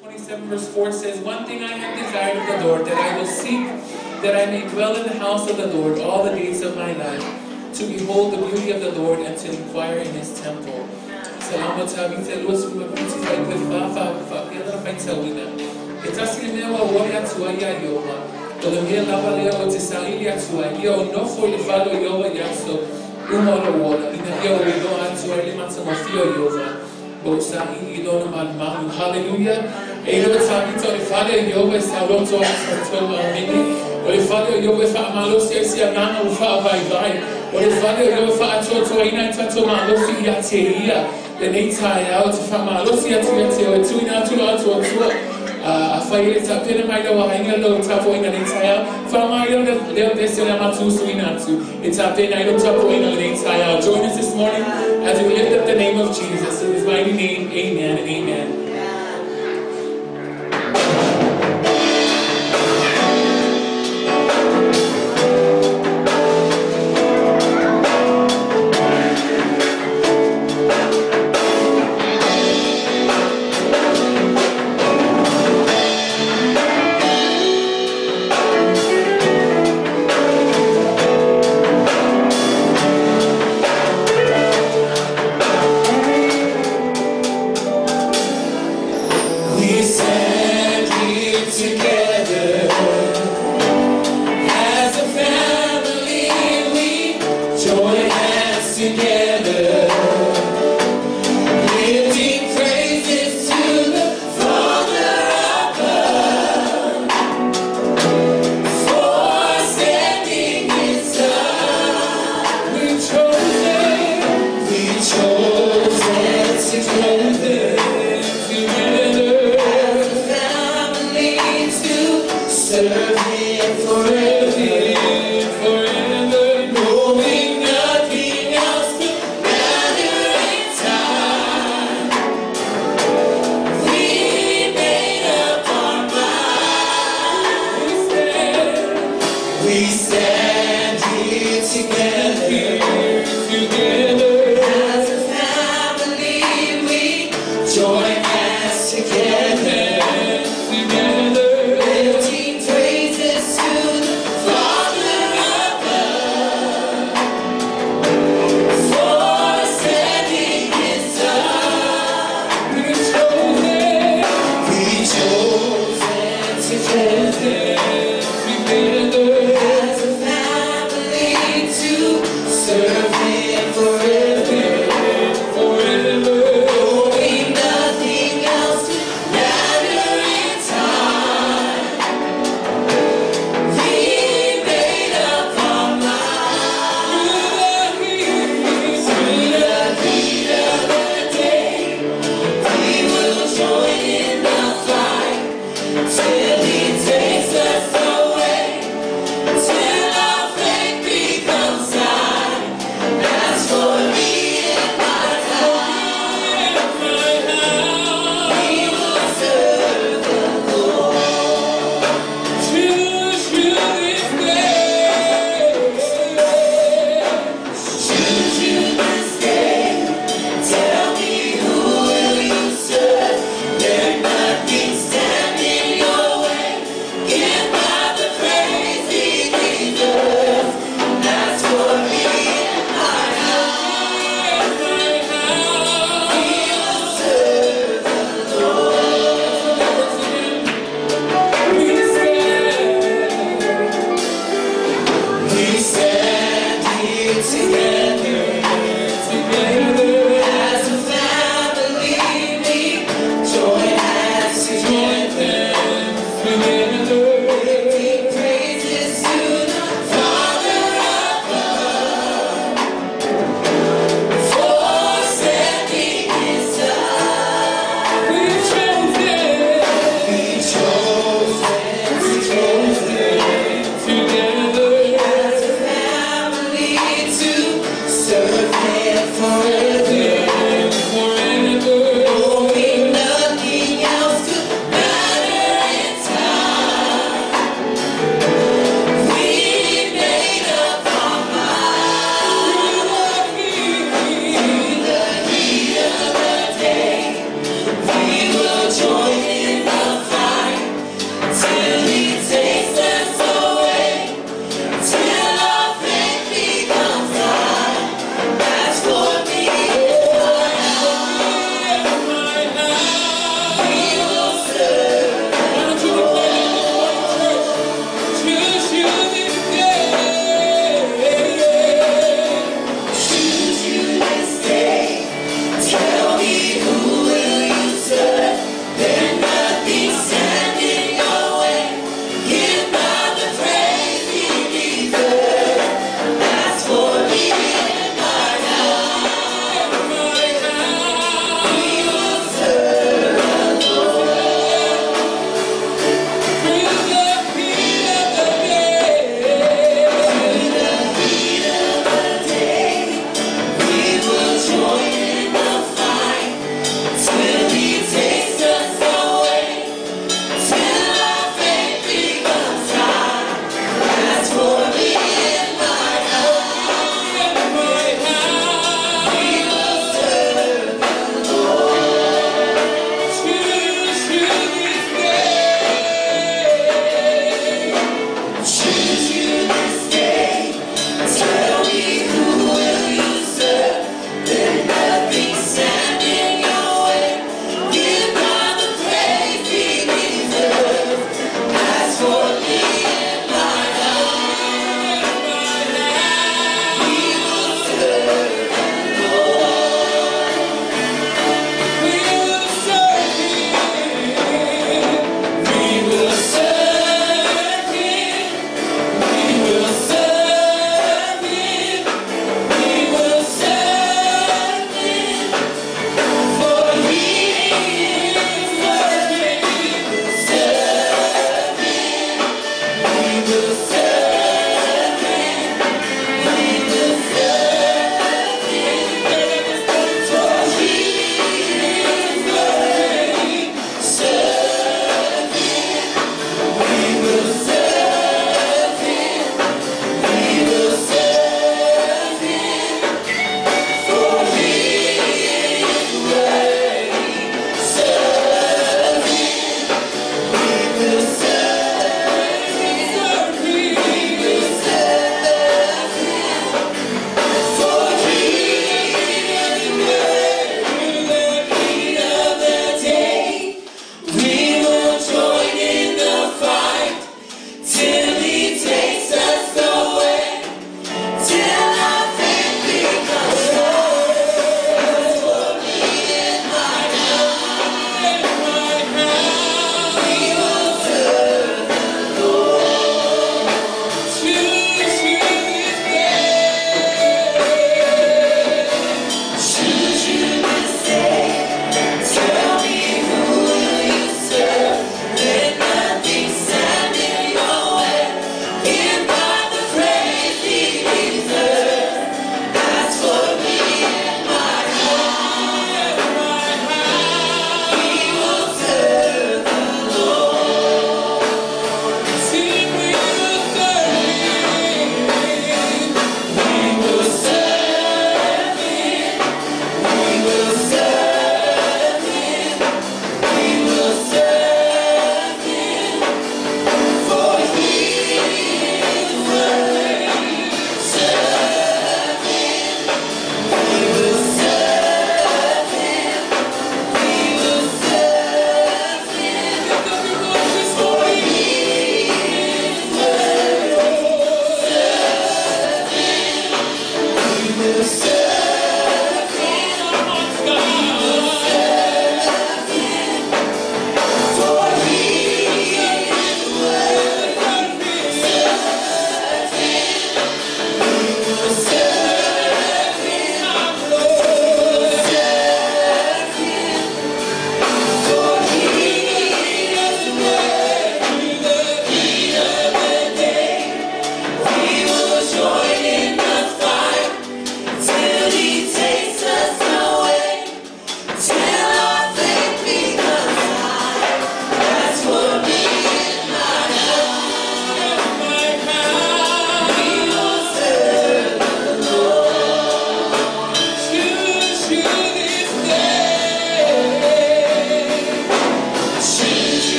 27 verse 4 says, "One thing I have desired of the Lord, that I will seek, that I may dwell in the house of the Lord all the days of my life, to behold the beauty of the Lord and to inquire in his temple." Hallelujah. Elo tabito le fale yowe sa loto aso mini. O le fale yowe fa malosi si anana ufa vai vai. O le fale yowe fa ato ina tato malosi ya teia. Le neita ya o fa malosi ya te o tu ina tu ato a faile tapene mai lo hainga lo tapo ina neita ya. Fa mai lo le desse la matu suina tu. Itapena lo tapo ina neita ya. Join us this morning as we lift up the name of Jesus in his mighty name. Amen and amen.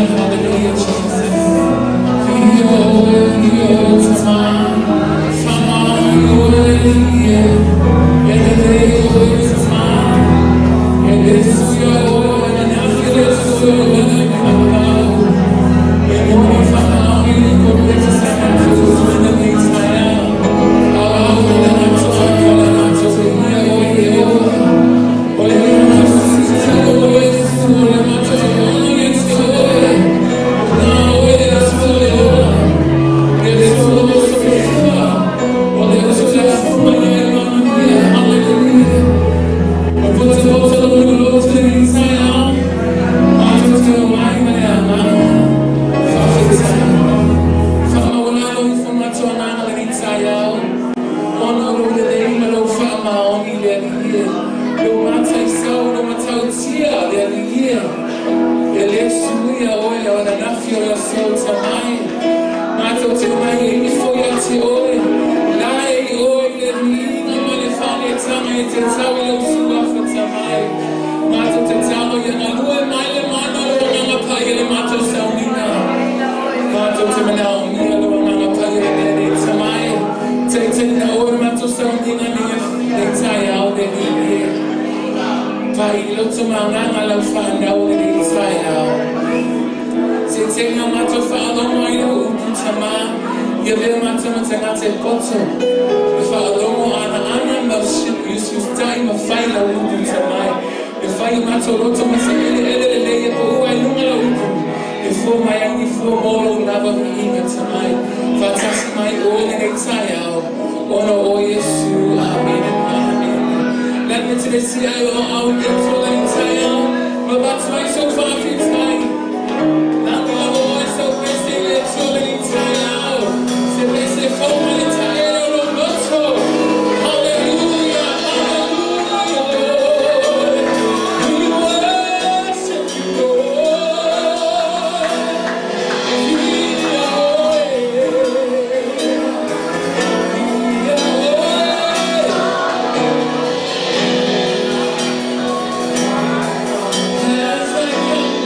hallelujah, Jesus.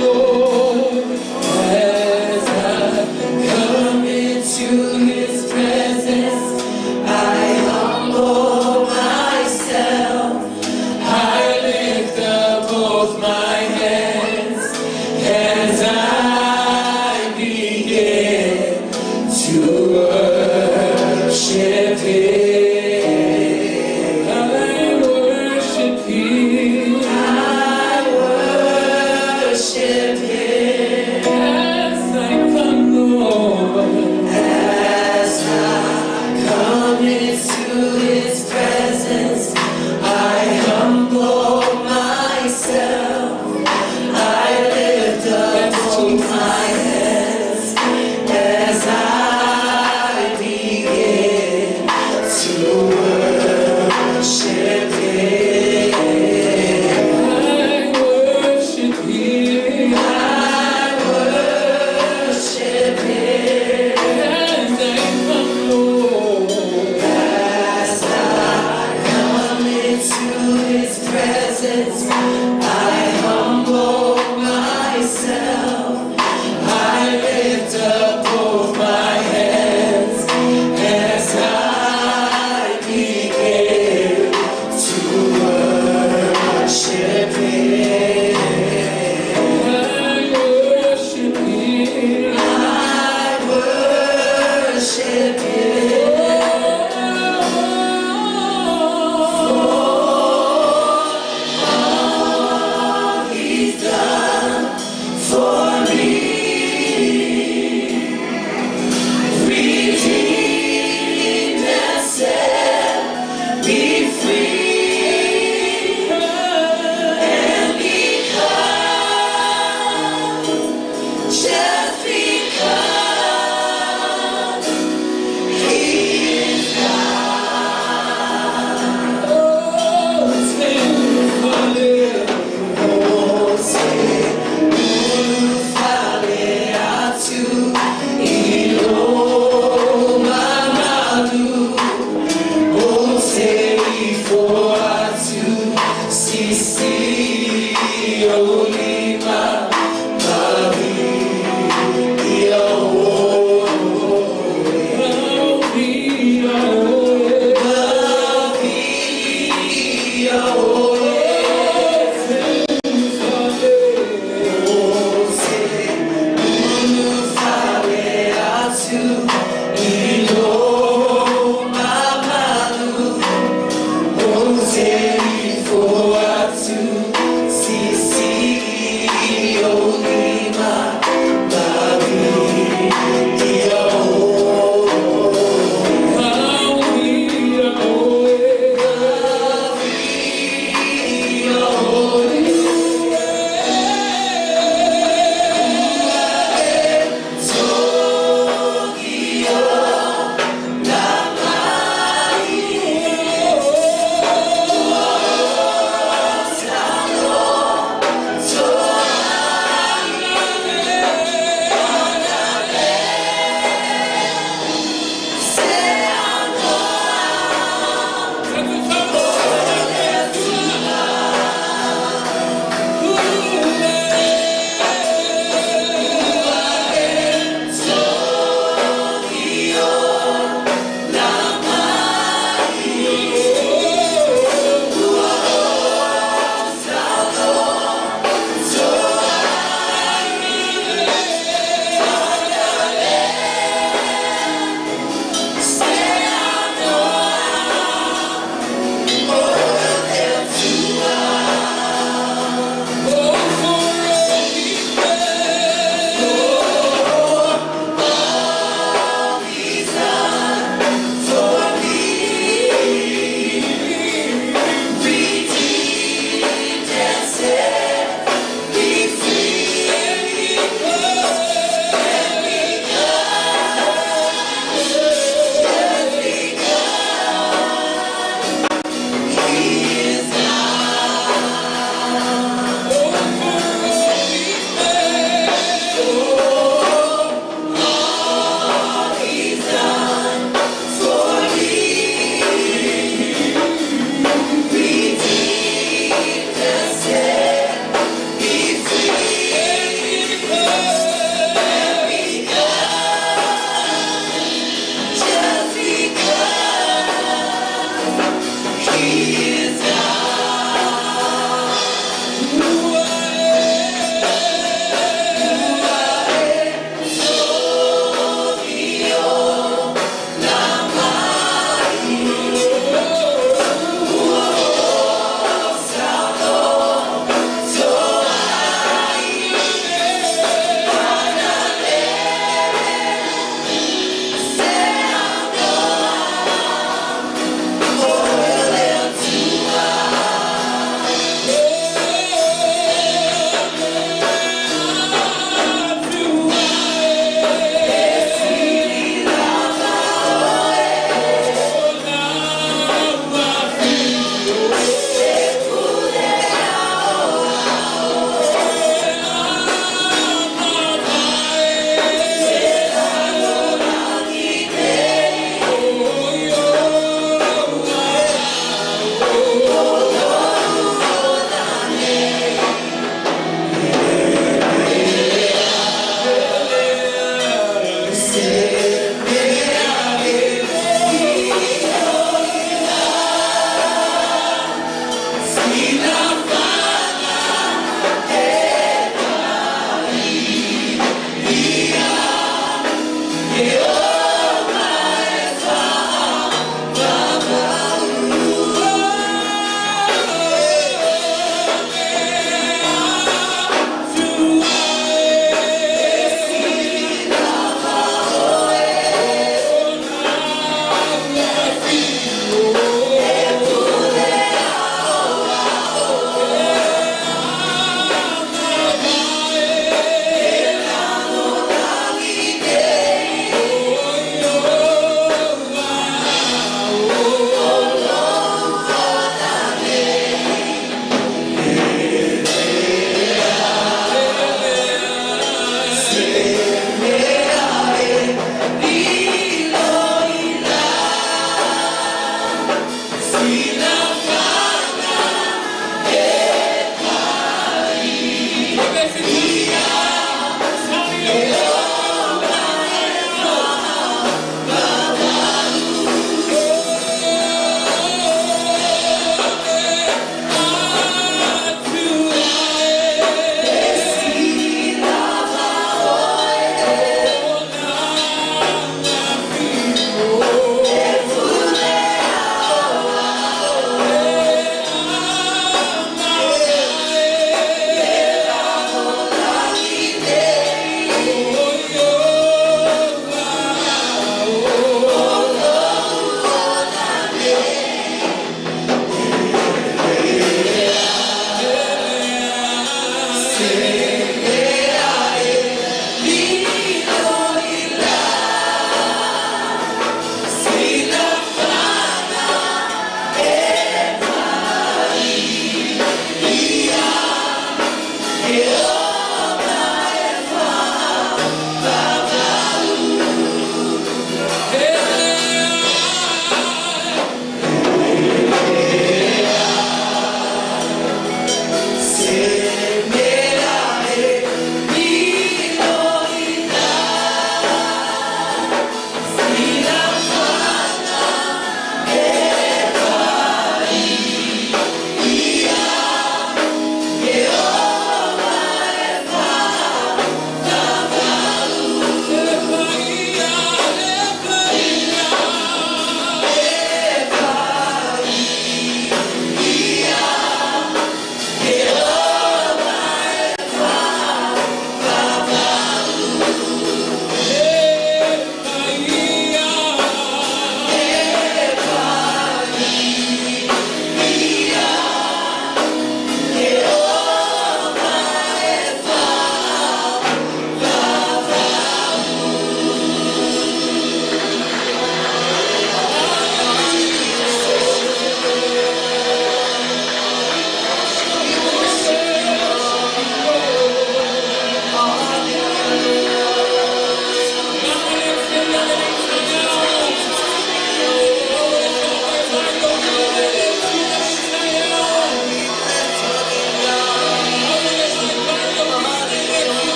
Lord.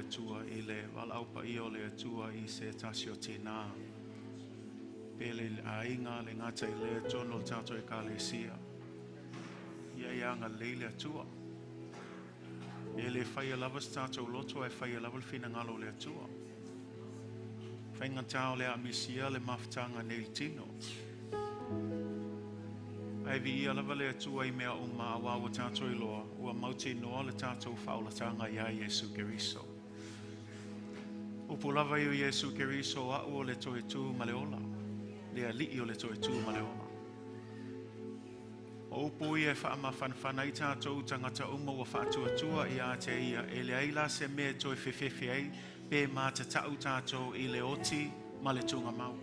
Atua ile walaupa io le atua I se tasio tina pele ainga le ngata ile tono tato e kalesia ia yanga leile atua ele fai lavas tato loto e fai laval finagalo le atua fai ngata le amisia le maftanga nel tino ai vi lava le atua I mea uma awa tato I loa ua mauti noa le tato faulatanga ia Yesu Keriso Upulava io Yesu Keriso o le toe tu maleola. Le ali o le toe tu maleola. O upu ia wha fanfana I tātou tangata uma wa whātua ia te ia e le aila se mea toe whewhewhi ai pe mā te tau tātou I le oti ma le tunga mau.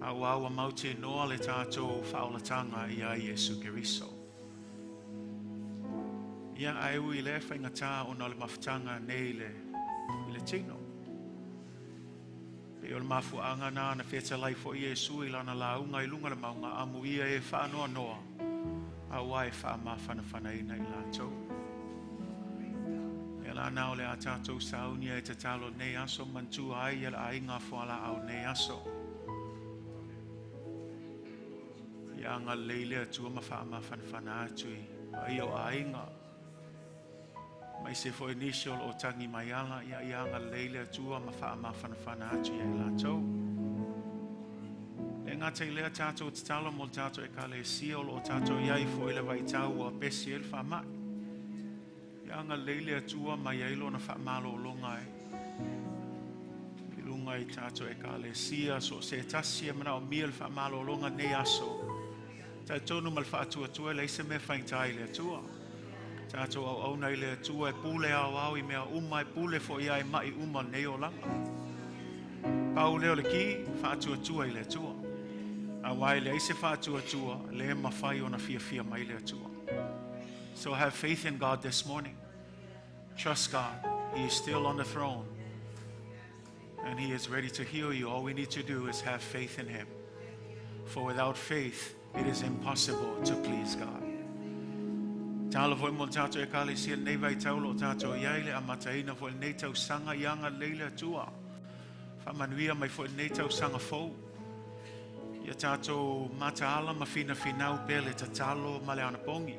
Au awa mauti noa le tātou whaolatanga ia Yesu Keriso. Ia aiu I le whaingatā o na le mawhtanga nei le tino. Pe o le mafuanga na feta lai fo Yesu I lana launga I lunga le maunga amu ia e whaanoa noa. A wai wha ma whanawhana ina I lātou. E la nao le a tātou saunia e te talo nei aso mantu ai e la ainga whala au nei aso. Ia anga leile atua ma wha ma whanawhana atui. Ai o ainga. Mai se fo initial o tangi mai ala ia ianga leile atua ma wha ma whanawhana atu ia I lātou. E ngā te lea tātou te talo mo tātou e ka le siol o tātou iai fo ile vai tau a pesi el wha mai. Ianga leile atua mai ailo na wha malo o longa e. I lunga I tātou e ka le sia so se tasi e mana o mia le wha malo o longa nei aso. Tai tonu mal wha atua le ise me whaintai le atua. Tātou au nei le atua e pule au I mea uma e pule fo ia e mai uma nei o langa. Pau leo le ki, whātua I le atua. A wai le ise whātua le mawhai o na fia mai le atua. So have faith in God this morning. Trust God. He is still on the throne. And He is ready to heal you. All we need to do is have faith in Him. For without faith, it is impossible to please God. Tala foi mo tātou e kale sia nei vai taulo tātou iaile a mataina foi nei tau sanga ianga leile atua. Whamanuia mai foi nei tau sanga fou. Ia tātou mataala ma fina finau pele ta talo ma le Anapogi.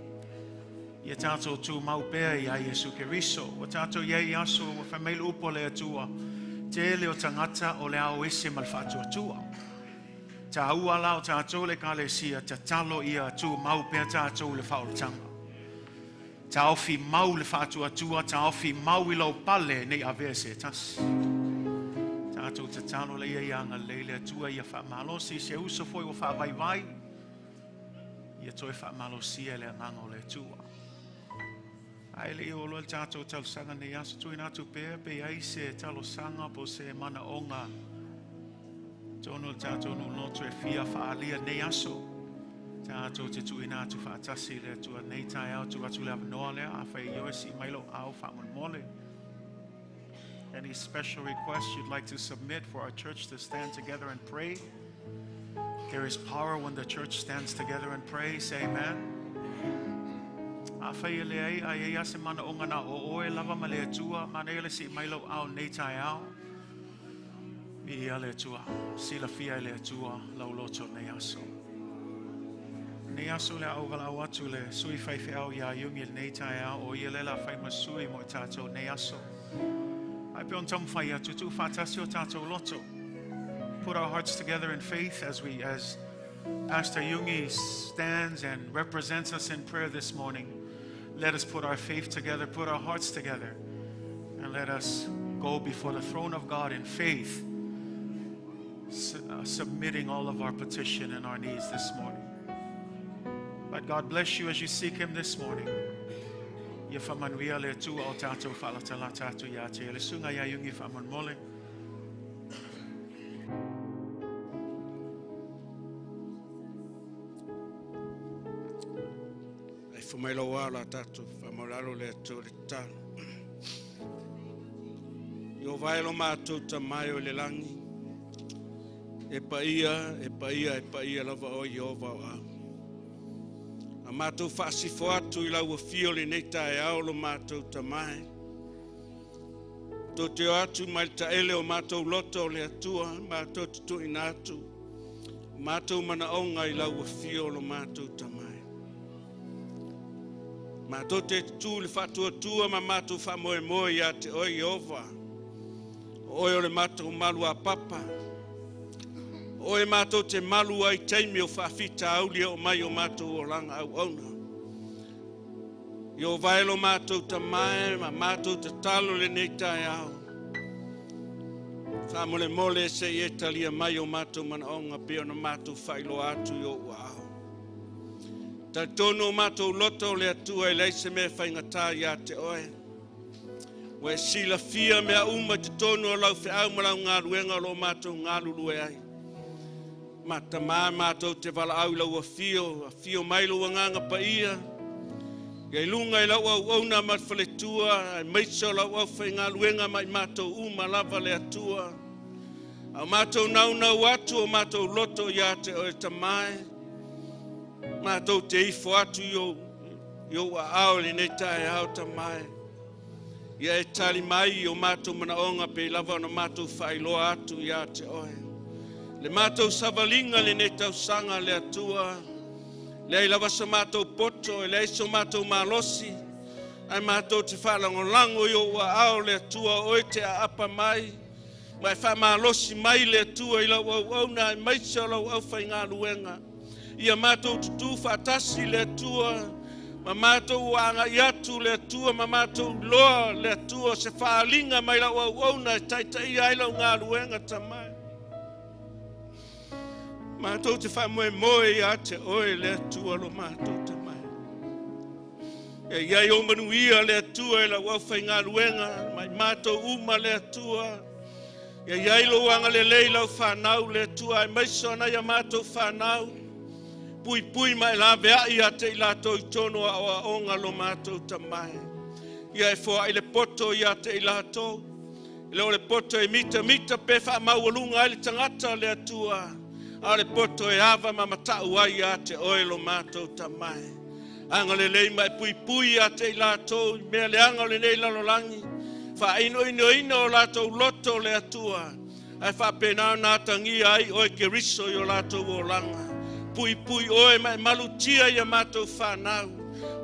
Ia tātou tu mau pea ia Yesu Keriso. Wa tātou iei aso wa whameilu upo le atua. Te ele o tangata o le au ese mal whātua tua. Ta ua lao tātou le kale sia ta talo ia tu mau pea tātou le whaolatanga. Ta ofi mau le whātua tua, ta ofi mau I lau pale nei avea se tas. Tātou te talo le ia ianga leile atua ia whaamalosi se uso foi o whaavaivai. Ia toi whaamalosi e le angango le tua. Ai le iolo le tātou talo sanga nei aso tui nātu pēr pe ai se talo sanga po se mana onga. Tono le tātou no loto e fia whaalia nei aso. Tātou te tui nātu whaatasi le tua nei tai au tu atu le avanoa lea a whai ioesi mailo au whaamon mole. Any special requests you'd like to submit for our church to stand together and pray? There is power when the church stands together and prays. Say amen. A whai le ai a ia se mana o ngana o oe lava ma le atua ma ne le si mailo au nei tai au. Mi ia le atua, sila fia le atua lau loto nei aso. Nei aso le au wala au atu le sui whaiwhi au ia iungi nei tai au o ia le la whai masui mo tātou nei aso. Ai pe on tam whai atu tu whātasi o tātou loto. Put our hearts together in faith as Pastor Jungi stands and represents us in prayer this morning. Let us put our faith together, put our hearts together, and let us go before the throne of God in faith, submitting all of our petition and our needs this morning. But God bless you as you seek Him this morning. Ia whamanuia le tua o tātou whalatala tātou ia te ele sunga ia iungi whaman mole. Ai whamaila wala tātou whamararo le tua le tāno. I o vaelo mātou ta mai o le langi. e paia lava o Iova o au. A mātou whaasifo atu I lau a fio le nei tae ao lo mātou tamai. Tō te o atu mai ta ele o mātou loto le atua, mātou tutu ina atu. Mātou mana onga I lau a fio lo mātou tamai. Mātou te tu le whatua tua ma mātou whamoe moe ia te oi Iova. Oi o le mātou malu a papa. Oi mātou te malu ai teimi o whawhita aulia o mai o mātou o langa au auna. Yo vaelo mātou tamai, ma mātou te talo le nei tae au. Whamole mole se e talia mai o mātou mana onga peo na mātou whailo atu I o au. Ta tono mātou loto le atua e leise me whaingatā ia te oe. We sila fia mea uma te tono lau whi au malau ngā ruenga lo mātou ngā lulue ai. Mata mā mātou te wala au lau a fio mailo wa nganga pa ia. Ia ilunga I lau au auna mat whaletua, ai meiso lau au whai ngā luenga mai mātou uma lava le atua. Au mātou nau atu o mātou loto ia te oe tamai. Mātou te ifo atu yo wa ao le nei tae au tamai. Ia e tali mai o mātou mana onga pe lava na mātou whailoa atu ia te oe. Le mātou savalinga le nei tau sanga le atua. Le ai lava sa mātou poto, le ai so mātou malosi. Ai mātou te whalangolango I o wa ao le atua oe te a apa mai. Mai wha malosi mai le atua I lau au na ai maisa lau au whai ngā luenga. Ia mātou tutu whatasi le atua. Ma mātou wanga I atu le atua, ma mātou loa le atua. Se whaalinga mai lau au na taitai ai lau ngā luenga tamai. Mātou te whamoe moe ia te oe le atua lo mātou tamai. E iai o manuia le atua e la wawhai ngā ruenga, mai mātou uma le atua. E iai lo wanga le lei lau whanau le atua, e maisona ia mātou whanau. Pui mai la vea ia te ilatou I tono a onga lo mātou tamai. Ia e fua I le poto ia te ilatou. Ile o le poto e mita pe wha maualunga ai le tangata le atua. Ale poto e ava mamatau ai a te oelo mātou tamai. Anga le lei mai pui a te ilatou, mea le anga le nei lalolangi. Wha ino o latou loto le atua. Ai wha penao nā tangi ai oe ke riso I o latou o langa. Pui oe mai malutia I a mātou whanau.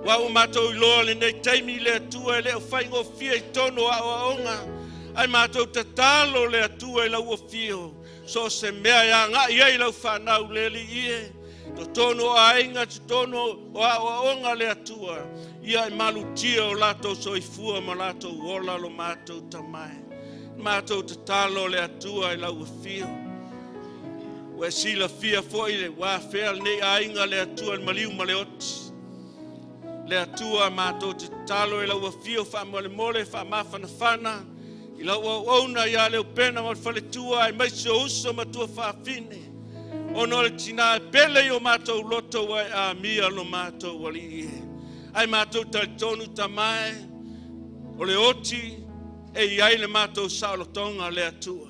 Wau mātou I loa le nei teimi le atua e leo whaingo fia I tono a onga. Ai mātou te talo le atua I lau o fio. So se mea ia ngā iei lau whanau leli ie. To tono a inga, to tono o a onga le atua. Ia I malutia o lato so I fua ma lato wola lo mātou tamai. Mātou te talo le atua I lau a fio. Ue sila fia foi le wā whea nei a inga le atua I maliu ma le oti. Le atua mātou te talo I lau a fio wha mole wha mawhana whana. I lau au auna ia leo pena ma whaletua ai maisi o uso matua whaafine. Ono le tina e pele I o mātou loto wai a mia lo mātou wali ie. Ai mātou talitonu tamai, o le oti e iai le mātou saulotonga le atua.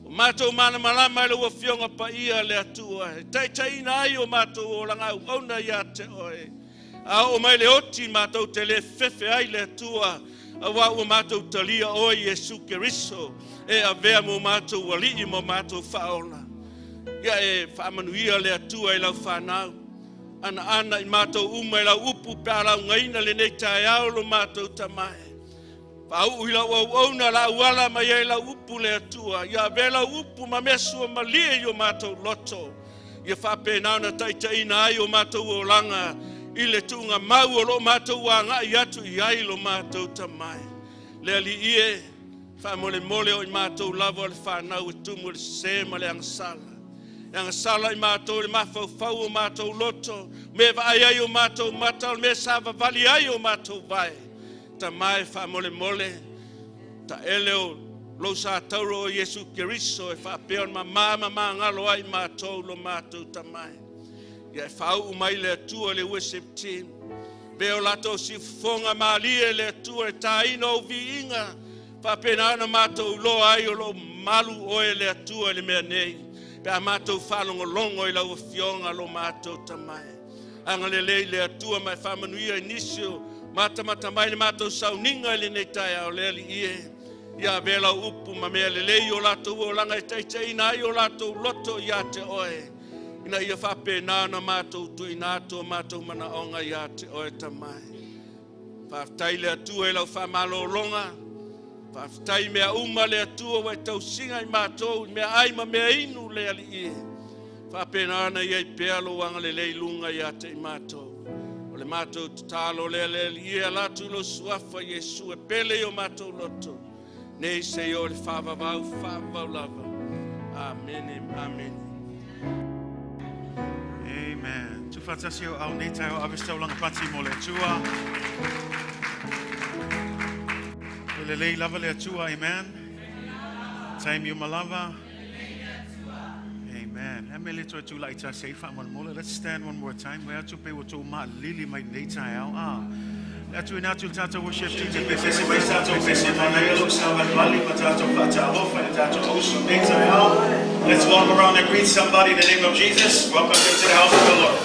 O mātou mana malama I le wafionga pa ia le atua. Taitaina ai o mātou o langa au auna ia te oe. A o mai le oti mātou te le fefe ai le atua. Awa o mātou talia o Yesu Keriso e a vea mo mātou wali I mo mātou whaola. Ia e whaamanuia le atua I lau whanau. Ana I mātou uma I lau upu pe a lau ngaina le nei tae ao lo mātou tamai. Whau I lau au na lau ala mai e lau upu le atua. Ia ve lau upu ma mesua malie I o mātou loto. Ia whapenau na taitaina ai o mātou o langa. I le tunga mau o lo mātou wa ngā I atu I ai lo mātou tamai. Le ali ie, whamole mole o I mātou lava o le whanau e tumu le sema le angasala. Le angasala I mātou le mawhau o mātou loto, me vai ai o mātou matau, me sava vali ai o mātou vai. Tamai whamole mole, ta ele o lo sa tauro o Yesu Keriso e whapeon ma ngalo ai mātou lo mātou tamai. Ia e whau mai le atua le worship team. Beo lato si fonga maalie le atua e taina o vi inga. Whapena ana mātou loa ai o lo malu oe le atua le mea nei. Pe a mātou whalongolongo I lau fionga lo mātou tamai. Anga le atua mai whamanuia inisio. Mata mai le mātou sauninga I le nei tai au leli ie. Ia vela upu ma mea lelei o latou o langa I taitai ina I o latou loto ia te oe. Ina ia whape nāna mātou tui nātou mātou mana onga ia te oe tamai. Whaftai le atua I lau whamalo longa. Whaftai mea uma le atua wai tau singa I mātou. Mea aima mea inu le ali ie. Whape nāna ia I pealo wanga lelei lunga ia te I mātou. O le mātou tatalo le ia latu lo suafa Yesu e pele o mātou loto. Nei se o le whavavau lava. Amen, amen. Amen. Tu whatasi o au nei tai o awestau langa pati mo le atua. Le lei lava le atua, amen. Taimi o malava. Amen. E me le toi tu lai ta seifa man mola. Let's stand one more time. Wea tu pe o tu ma lili mai nei tai au. Atu ina tu Tatou worship team te pese mai Tatou pese Tanielu sa wali ma Tatou fata alofa and Tatou osu nei tai au. Let's walk around and greet somebody in the name of Jesus. Welcome them to the house of the Lord.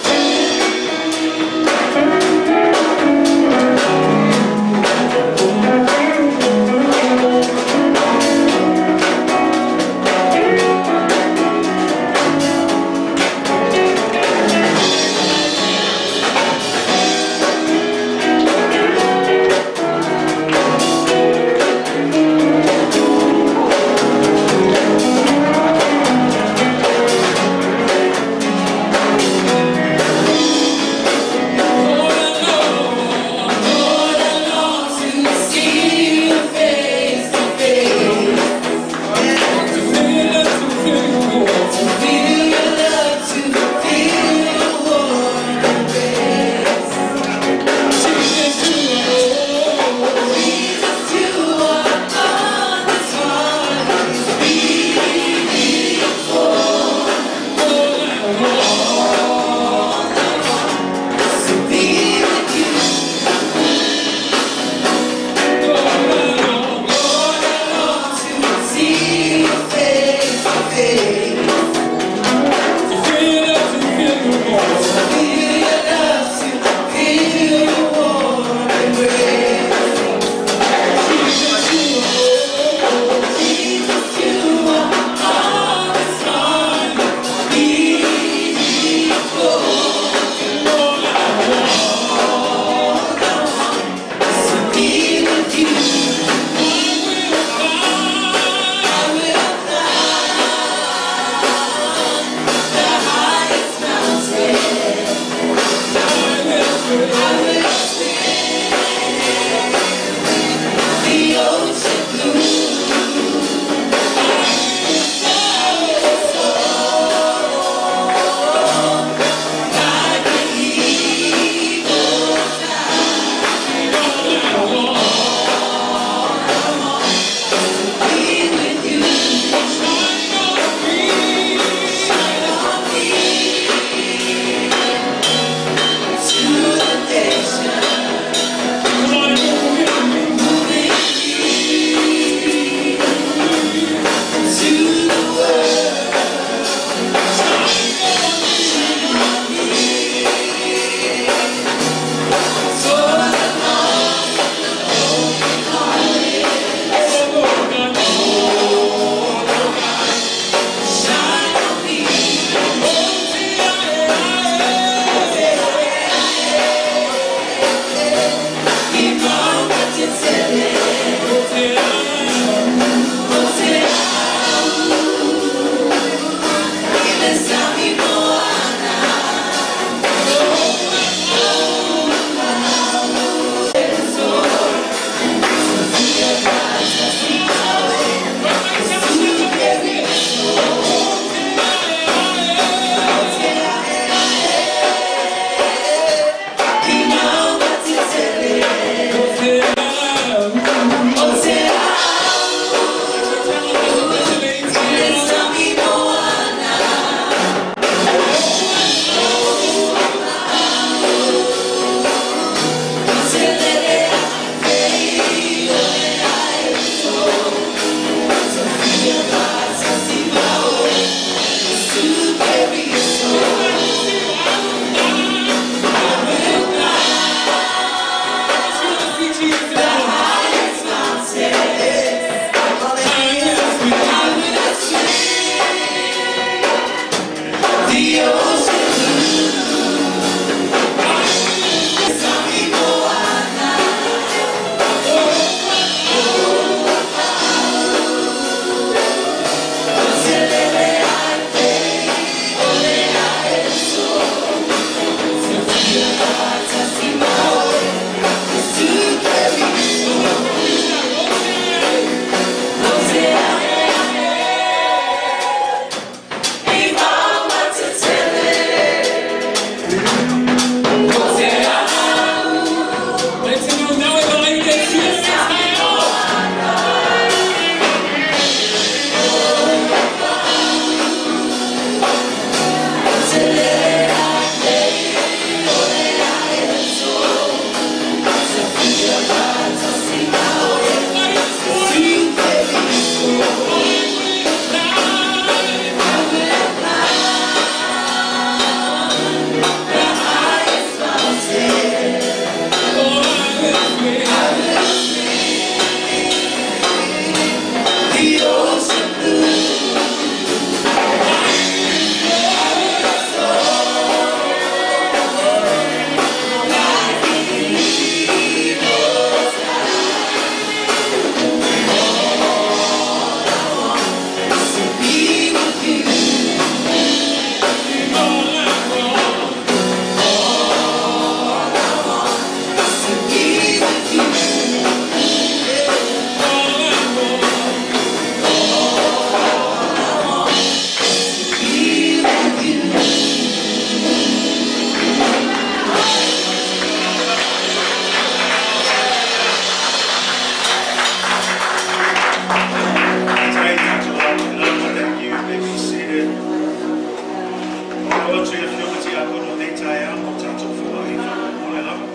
Lava to your fiumati a kono nei tai a mo tatou fua I wha ole lava.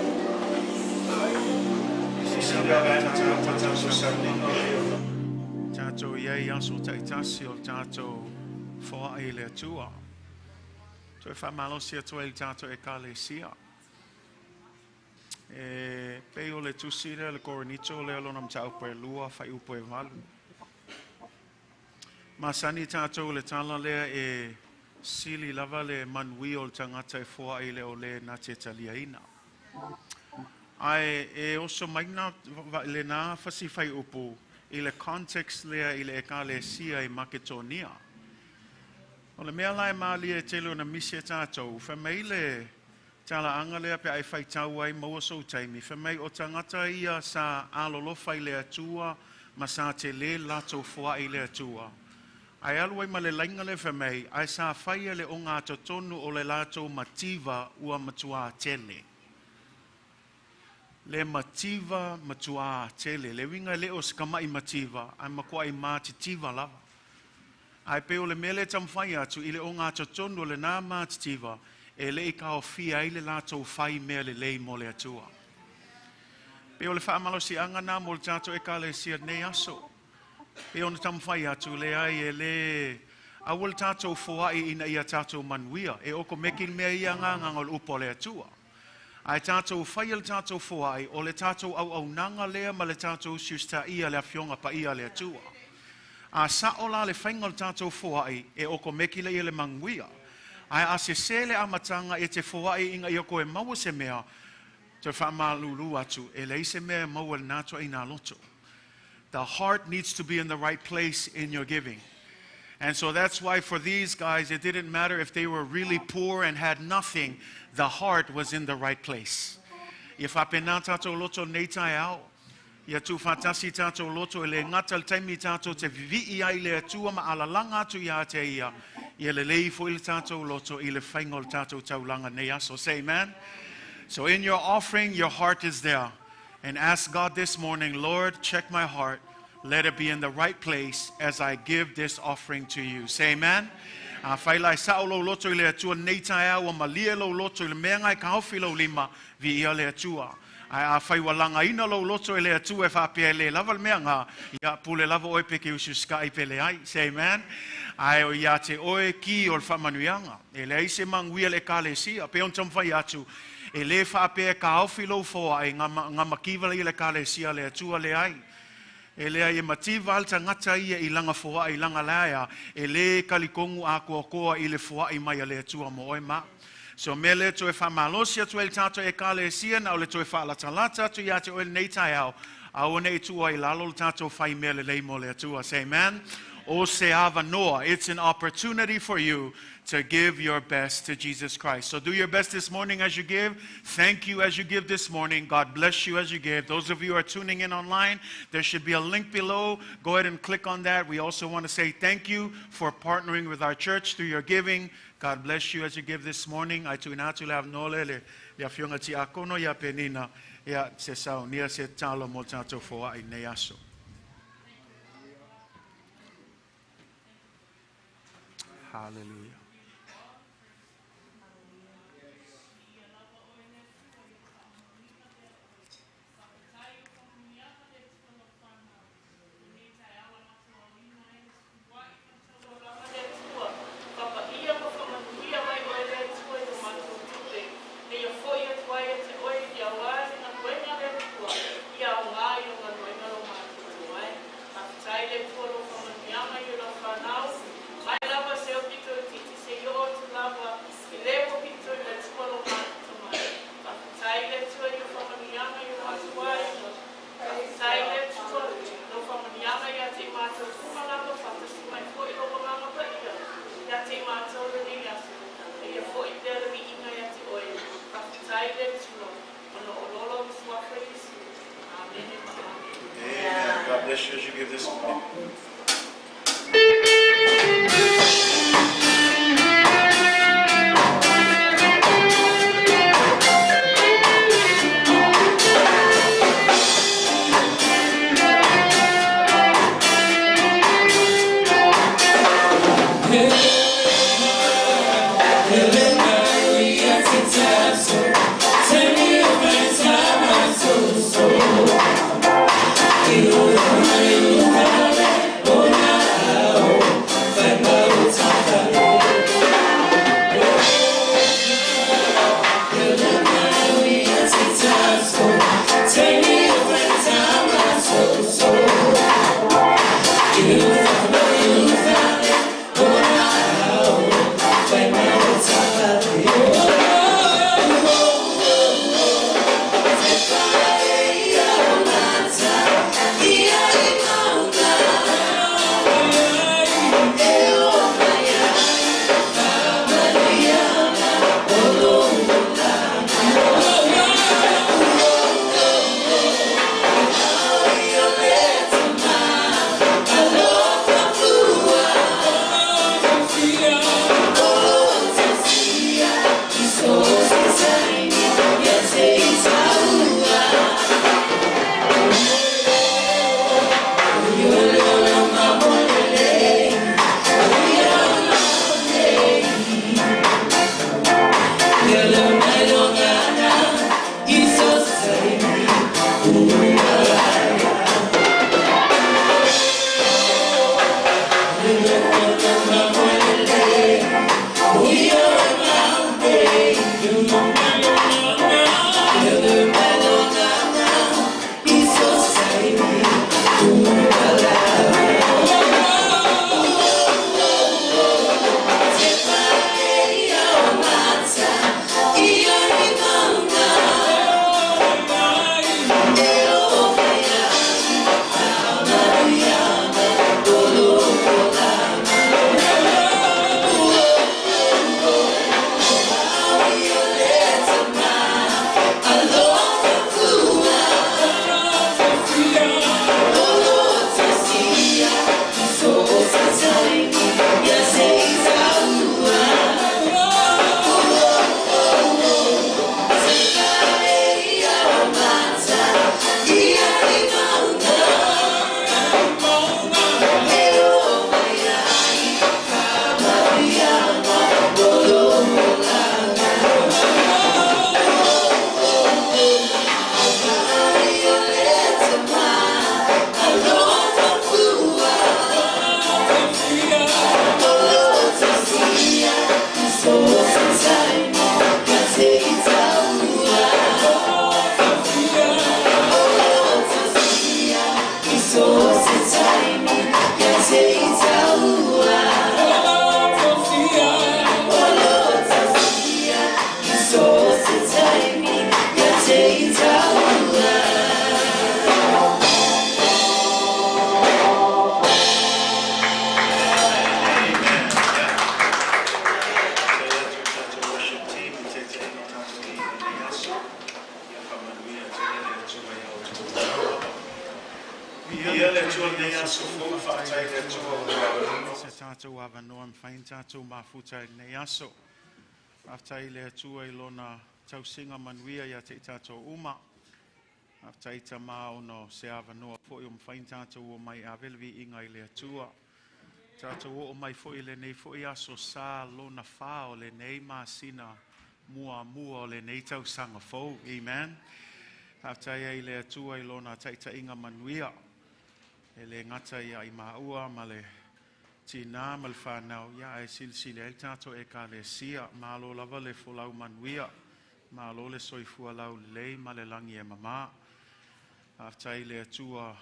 Si singa vai tatou so sani no leo. Tatou iei aso taitasi o tatou fua I le atua. Toi wha malosia toi il tatou e ka le sia. Pei o le tusire le koronito le alona mtau pe lua fai upo e valu. Masani tatou le tala lea e sili lava le manui o le tangata e fua I le o le na te taliaina. Ai e oso maina le na fasi fai upo I le context lea I le e ka le sia I Makedonia. O le mea lai maali e telo na misi e tatou, whamei le tala anga lea pe ai whai tau ai maua sou taimi, whamei o tangata ia sa alolofa I le atua, ma sa te le lato fua I le atua. Ai aluai ma le lainga le whamei, ai sa whaia le o ngā tonu o le lato mativa ua matua tele. Le mativa matua tele, le winga le o skamai mativa, ai makua I matitiva lava. Ai peo le mele tamwhai atu I le o ngā tonu le nā matitiva, e le I ka o fia I le lato whai mea le lei mo le atua. Peo le whaamalo si anga nā mo le tato e ka le sia nei aso. Peo na tamwhai atu le ai e le awal tato fuai ina ia tato manuia, e oko meki mea ia nganga o le upo le atua. Ai tato whai le tato fuai o le tato au nanga lea ma le tato siusta ia le afionga pa ia le atua. A saola le whainga le tato fuai e oko meki le ia le manguia. Ai a se sele amatanga e te fuai inga ia koe maua se mea te whamalulu atu e le se mea maua le natua I nā loto. The heart needs to be in the right place in your giving. And so that's why for these guys, it didn't matter if they were really poor and had nothing, the heart was in the right place. If apena tato loto nei tai au, ia tu fatasi tato loto ele ngata le taimi tato te vivi ai le atua ma alalanga atu ia te ia le lei fo il tato loto I le whaingo le tato taulanga nei aso. Say amen. So in your offering, your heart is there. And ask God this morning, Lord, check my heart. Let it be in the right place as I give this offering to you. Say amen. Whailai saulo loto I le atua nei tai au ma lia lo loto I le mea ngai ka hawhi lo lima vi ia le atua. Ai a whaiwalanga ina lo loto I le atua e whapea le lava le mea ngā. Ia pule lava oe peke usu skai pele ai. Say amen. Ai o ia te oe ki o le whamanuianga. E le aise manguia le ka le sia. Pe on tamwhai atu. E le whapea ka hawhi lo foa ai ngā makiwa le ka le sia le atua le ai. E lea e mativa alta ngata ia I langa foa I langa laia. E le kalikongu a koa I le foa I mai le atua mo oi ma. So mele to e whamalosia to el tato e ka le sia na o le to e whaalatalata to ia te o nei tai au. A o nei tua I lalo le tato whai mele lei mo le atua. Say amen. O se ava noa. It's an opportunity for you to give your best to Jesus Christ. So do your best this morning as you give. Thank you as you give this morning. God bless you as you give. Those of you who are tuning in online, there should be a link below. Go ahead and click on that. We also want to say thank you for partnering with our church through your giving. God bless you as you give this morning. Ai tu inatu le avnole le afionga ti akono ya penina ya se saunia se talo mo tato foa I nei aso. Hallelujah. God bless you as you give this morning. Hey, Tatou avanoa mawhain tatou mafuta I nei aso. Aftai le atua I lona tausinga manuia ia te tatou uma. Aftai ta mao no se avanoa fo I mawhain tatou o mai avelvi inga I le atua. Tatou o mai fo I le nei fo I aso sa lona wha o le nei masina mua o le nei tausanga fo. Amen. Aftai ai le atua I lona taita inga manuia. E le ngata ia I maua ma le tina mal whanau ia e silsile el tato e ka le sia malo lava le folau manuia malo le soifua lau lei ma le langi e mama aftai le atua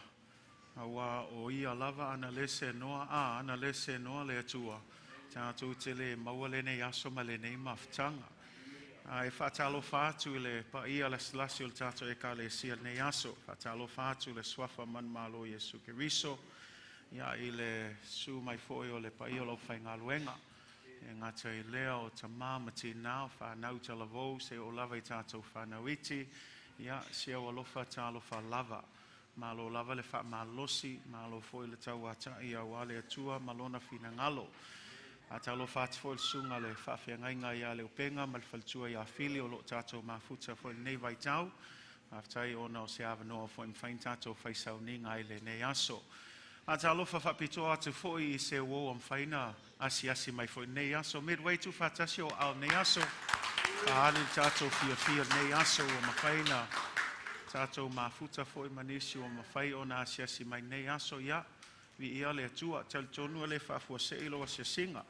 awa o ia lava ana lese noa ana lese noa le atua tato te le maua le nei aso ma le nei maftanga e whatalo whātu le pa ia le slasi o tato e ka le sia nei aso whatalo whātu le swafa man malo Yesu Keriso ia I le su mai foi o le pai o lo whaingaluenga. E ngata I lea o ta mamati nao whanau ta lavou se o lava I tātou whanau iti. Ia sia o alofa ta alofa lava. Malo lava le wha malosi, malo foi le tau ata I a wale atua malona Finagalo. A ta alofa ati foi sunga le whawhiangainga ia le upenga mal faltua ia fili o lo tātou mafuta foi nei vai tau. Aftai ona o se avanoa foi mwhain tātou Fesoasoani I le nei aso. A ta alofa whapitoa atu foi I se wo am whaina asi mai foi nei aso. Midway tu whatasi o au nei aso. A ali tatou fia nei aso o mawhaina. Tatou mafuta foi manisi o mawhai o na asi mai nei aso ia. Vi ia le atua. Tal tonu le whafua se ilo a se singa.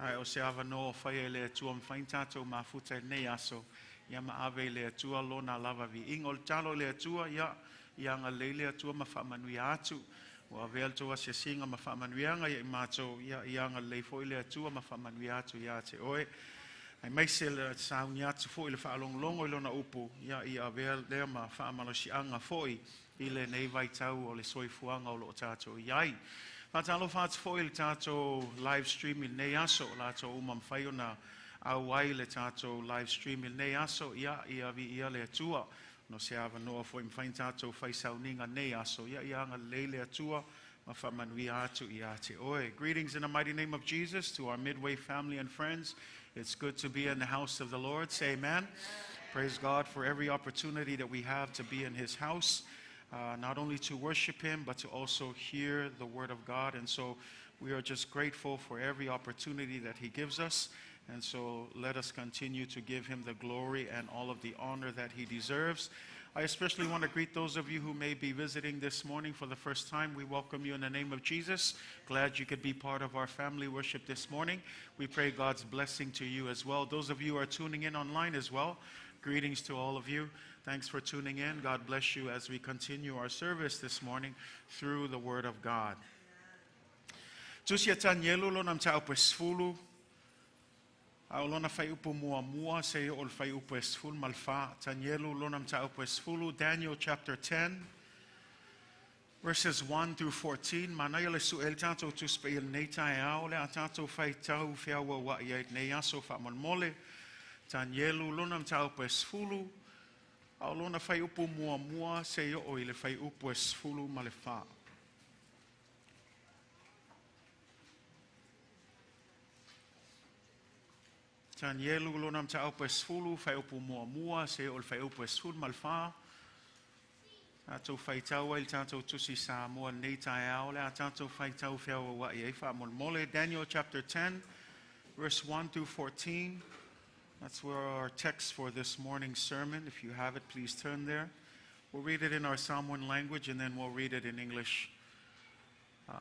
Ai o se avanoa whai le atua mawhain tatou mafuta nei aso. Ia ma ave le atua lona lava vi ingol talo le atua ia. Ia nga le atua mawhamanui atu. O avel toa se singa ma whamanuianga I mato ia nga leifo I le atua ma whamanuia atu ia te oe. Ai mai se le sauni atu fo I le whaalongolongo I lona upu ia avel lea ma whaamalosi foi I le nei vai tau o le soifuanga o lo tātou iai. Whatalo whātu fo I le tātou live stream I nei aso lato umam whai o na au ai le tātou live stream I nei aso ia vi ia le atua. No se avanoa foi mwhain tātou Fesoasoani nei aso. Ia nga leile atua ma whamanuia atu I a te oe. Greetings in the mighty name of Jesus to our Midway family and friends. It's good to be in the house of the Lord. Say amen. Praise God for every opportunity that we have to be in His house. Not only to worship Him, but to also hear the Word of God. And so we are just grateful for every opportunity that He gives us. And so let us continue to give Him the glory and all of the honor that He deserves. I especially want to greet those of you who may be visiting this morning for the first time. We welcome you in the name of Jesus. Glad you could be part of our family worship this morning. We pray God's blessing to you as well. Those of you who are tuning in online as well, greetings to all of you. Thanks for tuning in. God bless you as we continue our service this morning through the Word of God. Tusia Tanielu lo nam tau pesfulu. Aolona fai upu mua se ol fai upu esful malfa. Tanielu lo nam tau pesfulu. Daniel chapter 10, verses 1 through 14. Manaya le suel tato tu speil neita ao le atato fai tau fiawa wa iait neaso fa mole. Tanielu lo nam tau pesfulu. Aolona fai upu mua se o ile fai upu esfulu malefa. Tanielu lo nam tau pesfulu fai upu mua se o fai upu esfulu malefa. Tatou fai tau il tatou tusi Samoa nei tai ao le tatou fai tau fiawa wa iai fa mole. Daniel chapter 10, verse 1 through 14. That's where our text for this morning's sermon. If you have it, please turn there. We'll read it in our Samoan language and then we'll read it in English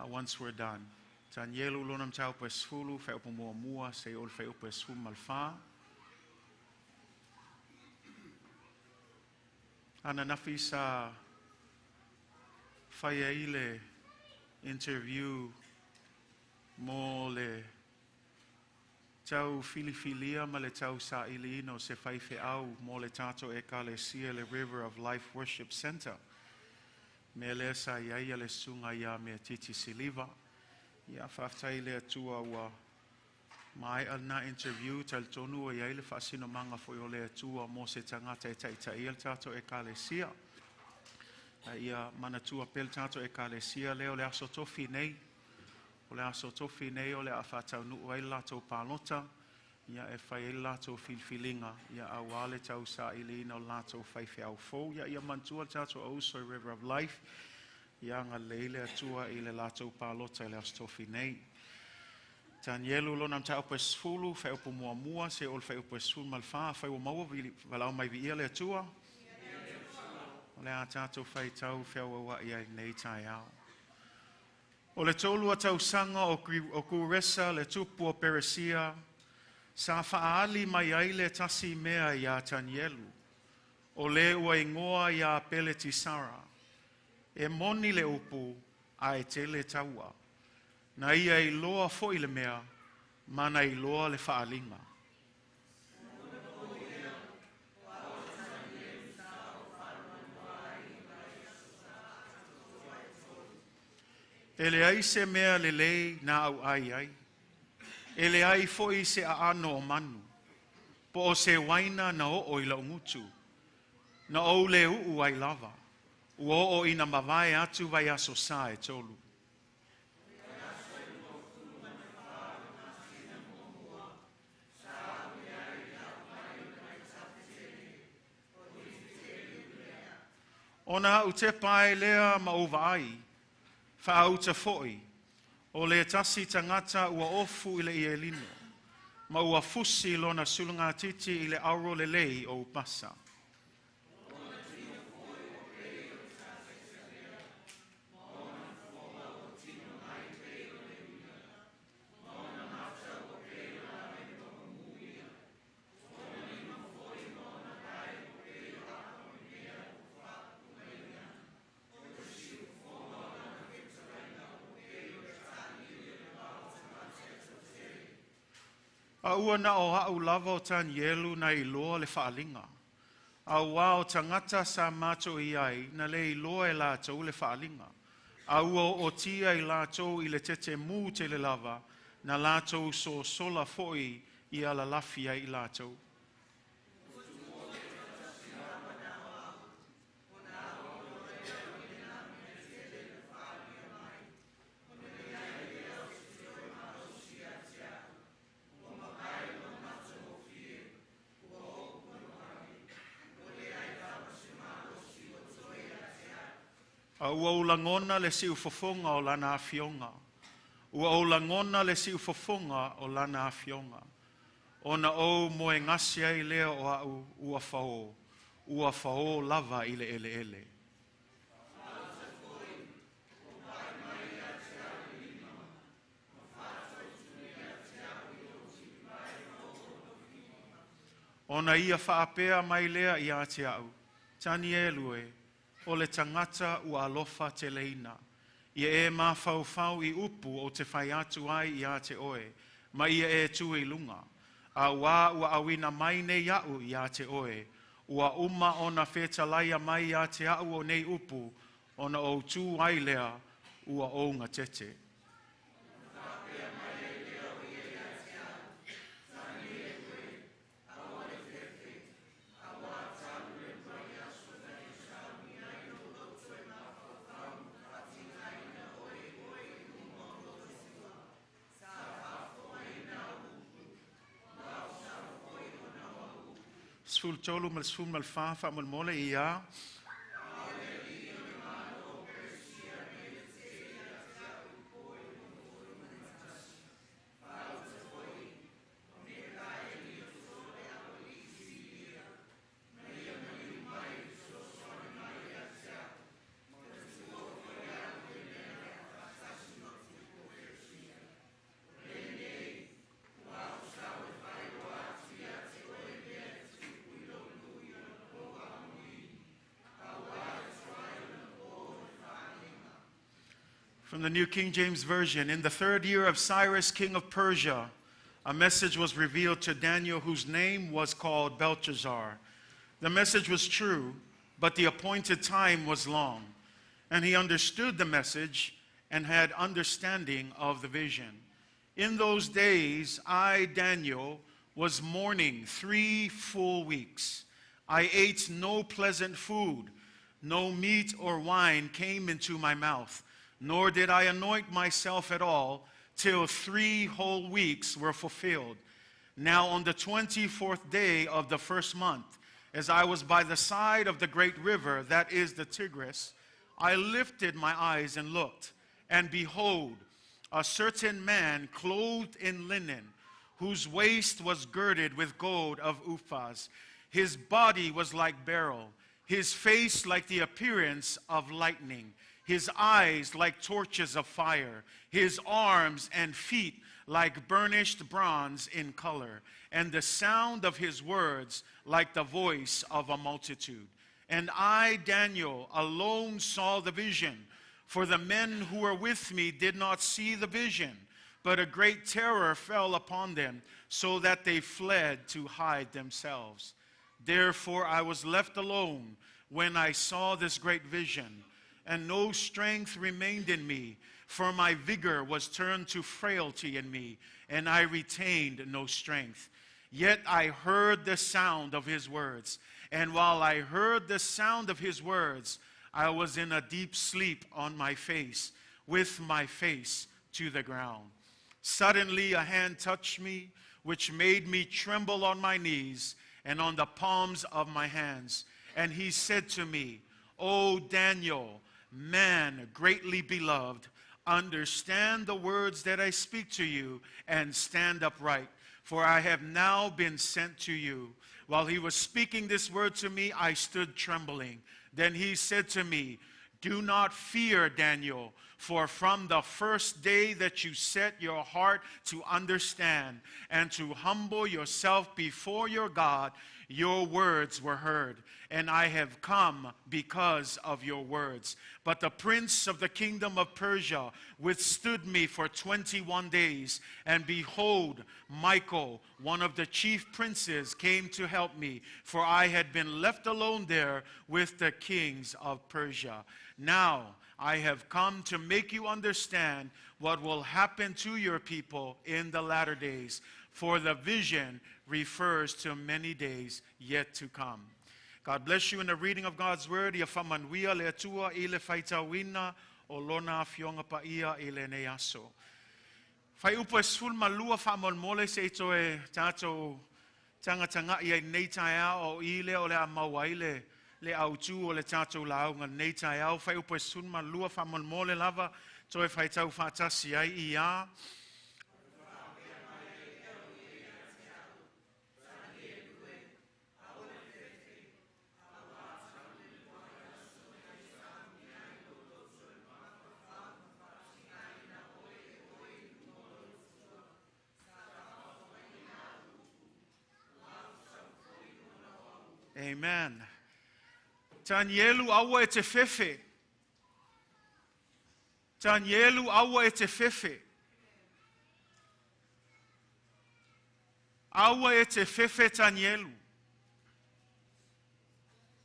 once we're done. Tanielu lo nam tau pesfulu fai upu mua se ol fai upu esfulu malfa. Ana nafi sa fai ile interview mo le tau filifilia ma le tau sa ilino se fai au mo le tato ekalesia le River of Life Worship Center. Me le sa ia le sunga ia me titi siliva. Ia faftai le atua wa mai alna interview tal tonu ia le fasino manga fo le atua mo se tangata e il tato ekalesia. Ia manatua pel tato ekalesia leo le aso tofi nei. O le aso tofi nei o le afatau nu ai lato palota. Ia e fai lato filfilinga. Ia awale tau sa ilina o lato fai fiau fo. Ia mantua tato oso River of Life. Ia nga leile atua i le lato palota le aso tofi nei. Tanielu lo nam tau pesfulu fai upu mua se ol fai upu esfulu malfa. Fai o maua valau mai vi ia le atua. O le a tatou fai tau fiawa wa ia nei tai ao. O le tolu a tau sanga o kuresa le tupu o peresia, sa faali mai ai le tasi mea ia Tanielu. O le ua ingoa ia pele tisara. E moni le upu a e tele taua. Na ia i loa fo i le mea, mana i loa le faalinga. Ele ai se mea le lei na au ai. Ele ai foi se a ano o manu. Po o se waina na o i la ungutu. Na o le uu ai lava. Ua o ina mawai atu vai aso sa e tolu. Ona u te pae lea ma uva ai. Whaauta foi, o le tasi tangata ua ofu i le i elino, ma ua fusi lona sulunga titi i le auro le lei o upasa. Aua na o hau lava o Tanielu na i loa le whaalinga. Aua o tangata sa mato i ai na le i loa e la tau le whaalinga. Aua o tia i la tau i le tete mū te le lava na la tau so sola foi i ala lafia i la tau. Ua o langona le siu fofonga o lana afionga. Ua o langona le siu fofonga o lana afionga. Ona o moe ngasi ai lea o au ua fao. ua fao lava ile ele ele. Ona ia whaapea mai lea i a te au. Tanielu e, o le tangata ua alofa te leina. Ia e mawhau i upu o te whai atu ai i a te oe. Ma ia e tu i lunga. A wā ua awina mai nei au i a te oe. Ua uma ona whetalaia mai i a te au o nei upu. Ona o tu ai lea ua o ngā tete. Sful tolu mal sful mal fa mal mole ia. From the New King James Version, in the 3rd year of Cyrus, king of Persia, a message was revealed to Daniel, whose name was called Belteshazzar. The message was true, but the appointed time was long. And he understood the message and had understanding of the vision. In those days, I, Daniel, was mourning 3 full weeks. I ate no pleasant food. No meat or wine came into my mouth. Nor did I anoint myself at all till 3 whole weeks were fulfilled. Now on the 24th day of the 1st month, as I was by the side of the great river, that is the Tigris, I lifted my eyes and looked, and behold, a certain man clothed in linen, whose waist was girded with gold of Uphaz. His body was like beryl, his face like the appearance of lightning, his eyes like torches of fire, his arms and feet like burnished bronze in color, and the sound of his words like the voice of a multitude. And I, Daniel, alone saw the vision, for the men who were with me did not see the vision, but a great terror fell upon them, so that they fled to hide themselves. Therefore I was left alone when I saw this great vision, and no strength remained in me, for my vigor was turned to frailty in me, and I retained no strength. Yet I heard the sound of his words, and while I heard the sound of his words, I was in a deep sleep on my face, with my face to the ground. Suddenly a hand touched me, which made me tremble on my knees and on the palms of my hands. And he said to me, O Daniel, man greatly beloved, understand the words that I speak to you and stand upright, for I have now been sent to you. While he was speaking this word to me, I stood trembling. Then he said to me, do not fear, Daniel, for from the first day that you set your heart to understand and to humble yourself before your God, your words were heard, and I have come because of your words. But the prince of the kingdom of Persia withstood me for 21 days, and behold, Michael, one of the chief princes, came to help me, for I had been left alone there with the kings of Persia. Now I have come to make you understand what will happen to your people in the latter days, for the vision refers to many days yet to come. God bless you in the reading of God's word. Ia whamanuia le atua I le whaitawina o lona fionga pa ia I le neaso. Whai upo e sul malua whamolmole se ito e tātou tanga ia nei tai au o I le o le amaua I le autu o le tātou launga nei tai au. Whai upo e sul malua whamolmole lava to e whaitau whatasi ai ia. Amen. Tanielu aua e te fefe. Tanielu aua e te fefe. Aua e te fefe Tanielu.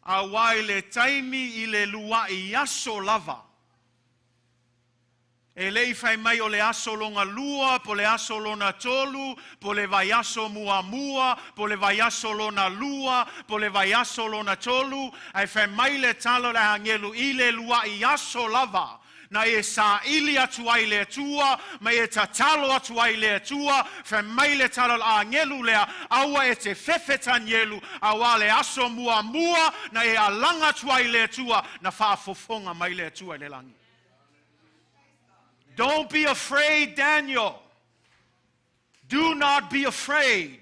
Awa i le taimi I le lua I aso lava. E lei fai mai o le aso longa lua, po le aso lona tolu, po le vai aso mua mua, po le vai aso lona lua, po le vai aso lona tolu, ai fai mai le talo le angelu I le lua I aso lava. Na e sa ili atu ai le tua, ma e ta talo atu ai le tua, fai mai le talo le angelu lea, awa e te fefe Tanielu, awa le aso mua mua, na e alanga atu ai le tua, na faa fofonga mai le tua le langi. Don't be afraid, Daniel. Do not be afraid.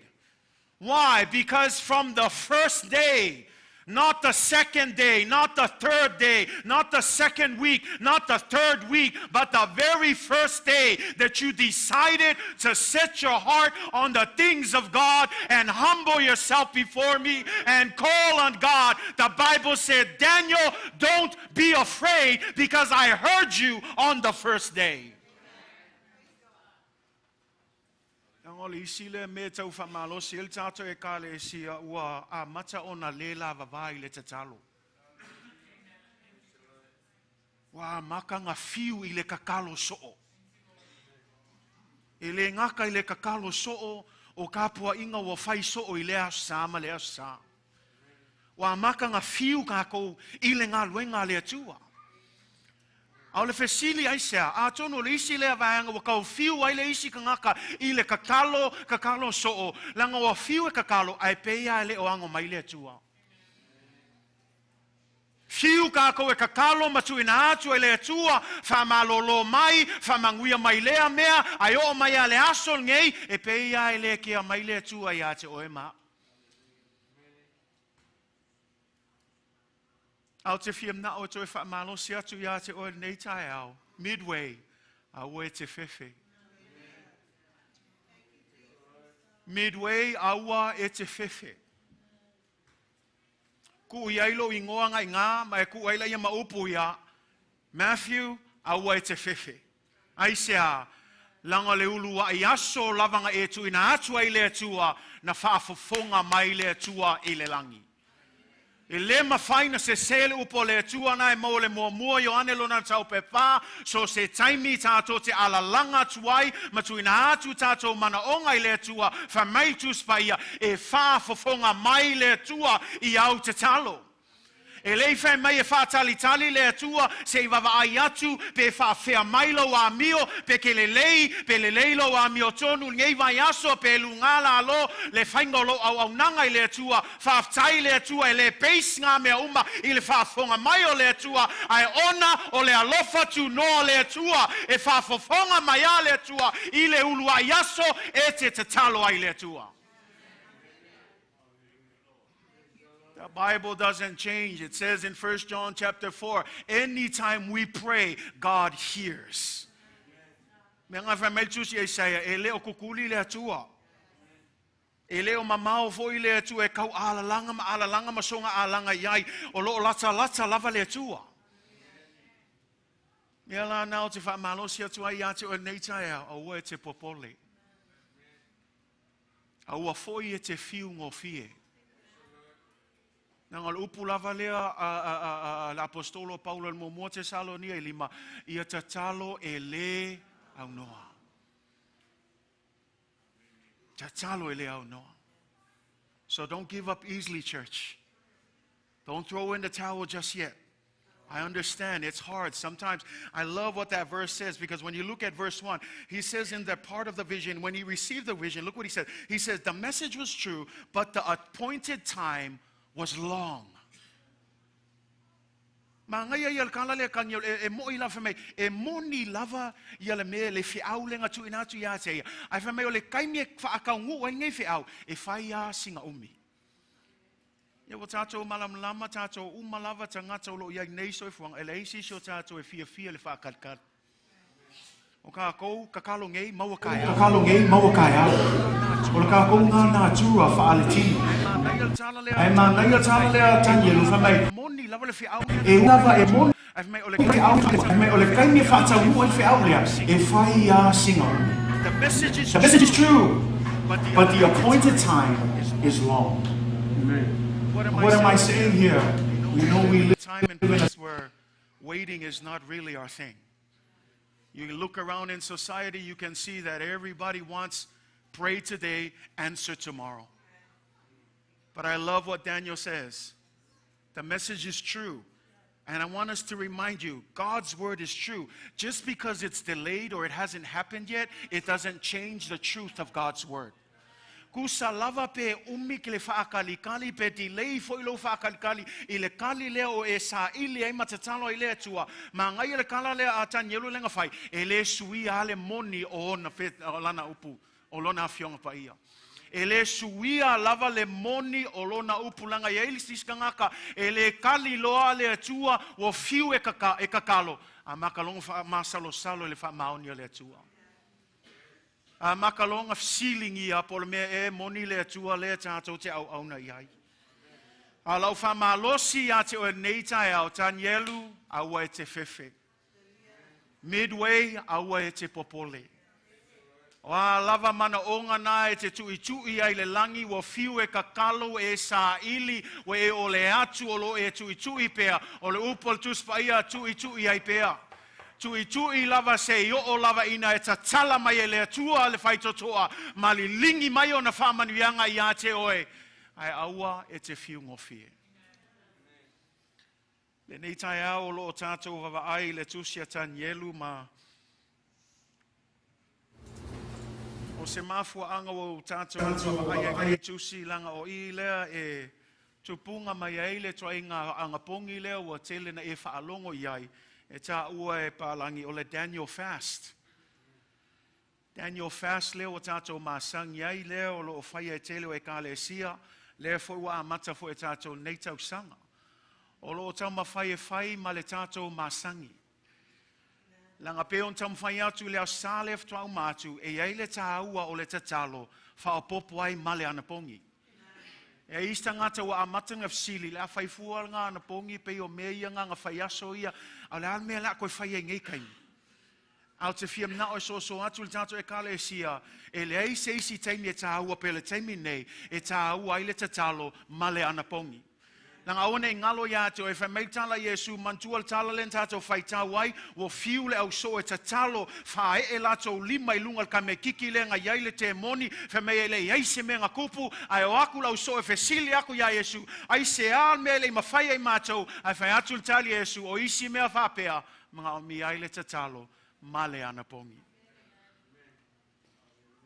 Why? Because from the first day, not the second day, not the third day, not the second week, not the third week, but the very first day that you decided to set your heart on the things of God and humble yourself before me and call on God, the Bible said, Daniel, don't be afraid because I heard you on the first day. Ngoli sile me tau famalo sil tato e kale sia ua a mata ona lela vavai le tatalo. Wa maka nga fiu I le kakalo soo. E le ngaka I le kakalo soo o kapua inga wa fai soo I le asama le asa. Wa maka nga fiu kako I le ngā luenga le atua. Au le fesili ai sea, a tono le isi lea vaenga wa kau fiu ai le isi kangaka I le kakalo soo, langa wa fiu e kakalo, ai peia le o ango mai le atua. Fiu kako e kakalo matu ina atu e le atua, fa malolo mai, fa manguia mai lea mea, ai o mai a le asol ngei, e peia le kia mai le atua I ate o e maa. Au te fiam na o toi wha malo si atu ia te oe nei tai au. Midway, au e te fefe. Midway, aua e te fefe. Ku iailo I ngoa ngai ngā, mai ku aila ia maupu ia. Matthew, aua e te fefe. Aisea, langa le ulua I aso lavanga e tu ina atua I le atua, na whaafofonga mai le atua I le langi. E le mawhaina se sele upo le atua na e mo le mua yo ane lona tau pepa, so se taimi tātou te alalanga tuai, ma tu ina atu tātou mana onga I le atua, wha mai tu spaia, e wha fofonga mai le atua I au te talo. E lei whai mai e whātali le atua, se I wawa ai atu, pe wha whea mailo a mio, pe ke le leilo a mio tonu, ngei vai aso, pe lungala alo, le whaingolo au nanga I le atua, whaftai le atua, e le peis ngā mea uma, I le whafonga mai o le atua, ai ona o le alofa tu noa le atua, e whafofonga mai a le atua, I le ulua I aso, e te talo ai le atua. The Bible doesn't change. It says in 1 John chapter 4, anytime we pray, God hears. Me nga fa meltusi Isaiah, e leo kukuli le atua. E leo mamao foi le atua, e kau alalanga masonga alanga iai, o loo lata lava le atua. Me ala nao te wha malosi atua iate o neitaia, au e te popole. Au a foi e te fiu ngofie. Nang upu lava lea l'apostolo Paulo mo Tesalonia e lima ia tatalo e le au noa. Tatalo e le au noa. So don't give up easily, church. Don't throw in the towel just yet. I understand it's hard. Sometimes I love what that verse says, because when you look at verse 1, he says in that part of the vision, when he received the vision, look what he said. He says, the message was true, but the appointed time was long. Ma ngai ia kala le kanyo e mo ila fa mai e moni lava ia le me le fiau lenga tu ina tu ia te ai fa mai o le kaimi fa akaungu o ngai fiau e fai a singa umi. Ia wa tatou malamlama tatou umalava tangata lo ia nei so fuang ele isi so tatou e fia le fa katkat. O ka kou kakalo ngei maua kai. Kakalo ngei maua kai. O ka kou ngā nā tua fa ale tini. Ai mana ia tala lea Tanielu whamai. Moni lava le whiau. E lava e moni. Ai mai o le Ai mai o le kaimi whaatau mua i whiau lea. E whai a singa. The message is true, but the appointed time is long. What am I saying here? We know we live time and place where waiting is not really our thing. You look around in society, you can see that everybody wants pray today, answer tomorrow. But I love what Daniel says. The message is true. And I want us to remind you, God's word is true. Just because it's delayed or it hasn't happened yet, it doesn't change the truth of God's word. Kusa lava pe umi ke le whaakalikali pe delay fo ilo whaakalikali I le kali lea o e sa ili ai matatalo I lea tua. Ma ngai le kala lea a Tanielu lenga whai. E le sui a le moni o na lana upu. O lona awhionga pa ia. E le suia lava le moni o lona upulanga ia ili siskangaka. E le kali loa le atua o fiu e kakalo. A makalonga masalo salo le wha maoni le atua. A makalonga fsilingi a pole mea e moni le atua le tatou te au auna iai. A lau wha malosi a te o neitai au Tanielu aua e te fefe. Midway aua e te popole. Wa lava mana onga na e te tui ai le langi wa fiu e kakalo e sa ili wa e o le atu o lo e tui pea o le upol tuspa ia tui ai pea. Tui lava se yo o lava ina e tatala mai e le atua le whaitotoa ma li lingi mai o na whamanuianga I a te oe ai aua e te fiu ngofie. Le nei tai au lo o tātou wawa ai le tusia Tanielu ma o se mafua anga o tātou wawa ai tusi langa o I lea e tupunga mai ai le toa inga Anapogi lea o tele na e whaalongo iai e tā ua e pālangi o le Daniel fast. Daniel fast lea o tātou māsangi ai lea o lo o whaia e tele o e kāle sia lea fo ua amata fo e tātou neitau sanga. O lo o tau mawhai e whai ma le tātou māsangi. Langa peon tam whai atu lea sālef tuau mātu e ei le tāua o le tatalo whaopopo ai ma le Anapogi. E ista ngata wa amatanga fsili la whai fual ngā Anapogi pe o mea ngā whai aso ia a le almea la koe whai e ngei kaimi. Au te fiam na o so atu le tātou e kāle sia e le ei se isi teimi e tāua pe le teimi nei e tāua ai le tatalo ma le Anapogi. Langa one ngalo ya te o e whamei tala Yesu mantua tala len tātou whai tāwai wo fiu le au so e tatalo whae e lato lima I lunga ka me kiki le ngā iaile te moni whamei e le iaise me ngā kupu ai o aku lau so e whesili aku ya Yesu ai se al me le mawhai ai mātou ai whai atu tali Yesu o isi mea whapea mga o mi aile tatalo ma le Anapogi.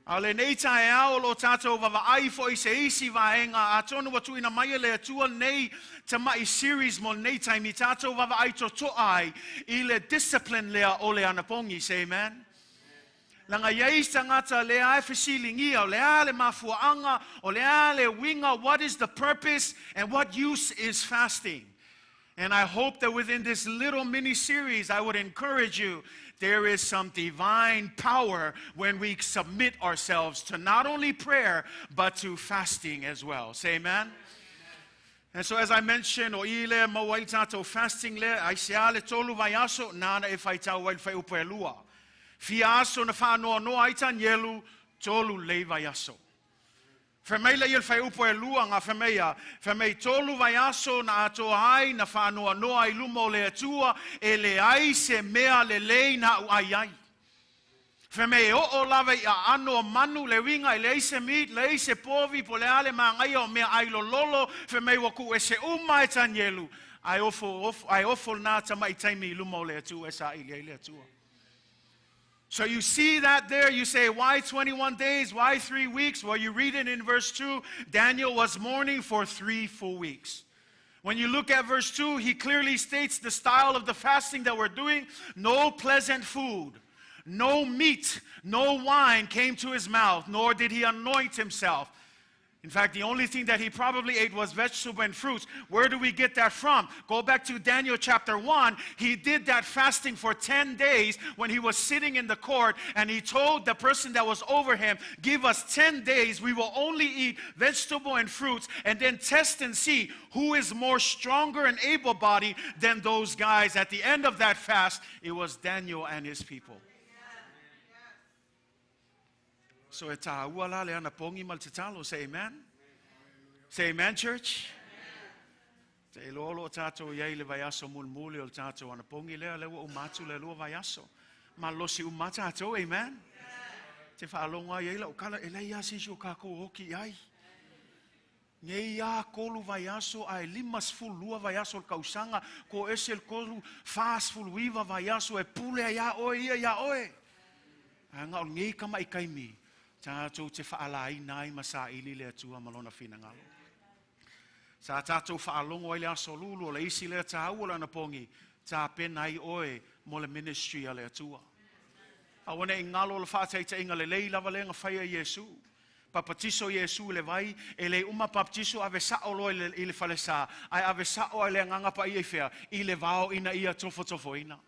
Ale nei tae ao lo tātou wawa ai fo I se isi vaenga a tonu watu ina mai le atua nei ta mai series mo nei taimi tātou wawa ai to ai I le discipline lea o le Anapogi, say amen. Langa iei tangata le ai fesilingi o le ale mafuanga o le ale winga what is the purpose and what use is fasting. And I hope that within this little mini series I would encourage you there is some divine power when we submit ourselves to not only prayer, but to fasting as well. Say amen? And so as I mentioned, o ile mawai tatou fasting le, ai se ale tolu vai aso, nana e whai tau wai whai upe lua. Fia aso na whanoa no ai Tanielu, tolu lei vai aso. Whamei la il whai upo e lua ngā whamei tolu vai aso na ato ai na whanoa noa I lumo le atua e le ai se mea le lei na u ai ai. Whamei o lava I a ano manu le winga I le se meat, le se povi po le ale mangai o mea ai lolo whamei waku e se uma e Tanielu. Ai ofo na tama I taimi I lumo le atua e sa I le atua. So you see that there, you say, why 21 days? Why 3 weeks? Well, you read it in verse 2. Daniel was mourning for 3 full weeks. When you look at verse 2, he clearly states the style of the fasting that we're doing. No pleasant food, no meat, no wine came to his mouth, nor did he anoint himself. In fact, the only thing that he probably ate was vegetable and fruits. Where do we get that from? Go back to Daniel chapter 1. He did that fasting for 10 days when he was sitting in the court, and he told the person that was over him, give us 10 days. We will only eat vegetable and fruits, and then test and see who is more stronger and able-bodied than those guys. At the end of that fast, it was Daniel and his people. So it's Taumua le Anapogi mal Tatou. Say amen. Say amen, church. Te lolo Tatou yai le vayaso mulmuli o Tatou Anapogi le lewa umatu le lua vayaso. Malosi umata Tatou, amen. Te whaalonga yai la ukala eleia sisio kako hoki ai. Ngei ia kolu vayaso ai limas fulua vayaso o kausanga ko esel kolu fast fuluiva vayaso e pule ia oe ia oe. Anga o ngei kama ikaimi. Tatou te whaalai nai masaili le atua malona Finagalo. Sa tatou whaalongo le aso lulu o le isi le Taumua o le Anapogi, ta penai oe mo le ministry a le atua. Awane ingalo le whaataita inga le lei lava le nga whaia Yesu. Papatiso Yesu le vai, e le uma papatiso ave sao lo i le falesa, ai ave sao le nganga pa i e whea, i le vao ina ia tofo ina.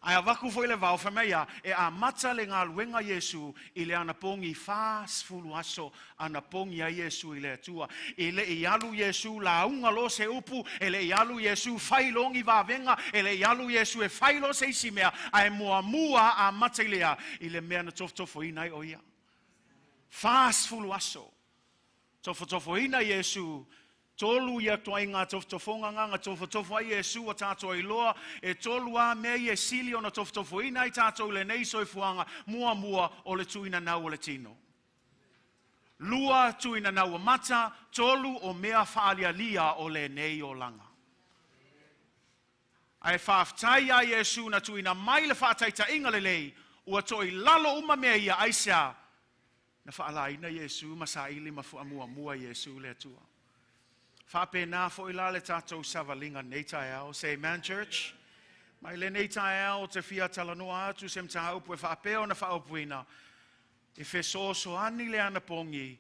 Ai avaku foi le vau famea e a mata le ngā luenga Yesu i le Anapogi fas fulu aso Anapogi a Yesu i le atua. I le ialu Yesu la unga lo se upu, e le ialu Yesu failongi vavenga, e le ialu Yesu e failo se isimea, ai mua a mata ilea i le mea na tofo ina i oia. Fas fulu aso. Tofo ina Yesu. Tolu ia toinga tofofonga nga tofo ai Yesu o tatou i loa e tolu a me e sili ona tofo ina i tatou le nei soifuanga mua o le tuina nau o le tino. Lua tuina nau o mata, tolu o mea whaalialia o le nei o langa. Ai whaaftai a Yesu na tuina mai le whaataita inga le lei ua toi lalo uma mea ia aisa na whaalaina Yesu masaili mafua mua Yesu le atua. Whapena fo ila le tatou savalinga nei taeao. Say amen, church. Mai le nei taeao te fia talanoa atu sem tahaupu e whapeo na whaupuina. E Fesoasoani le Anapogi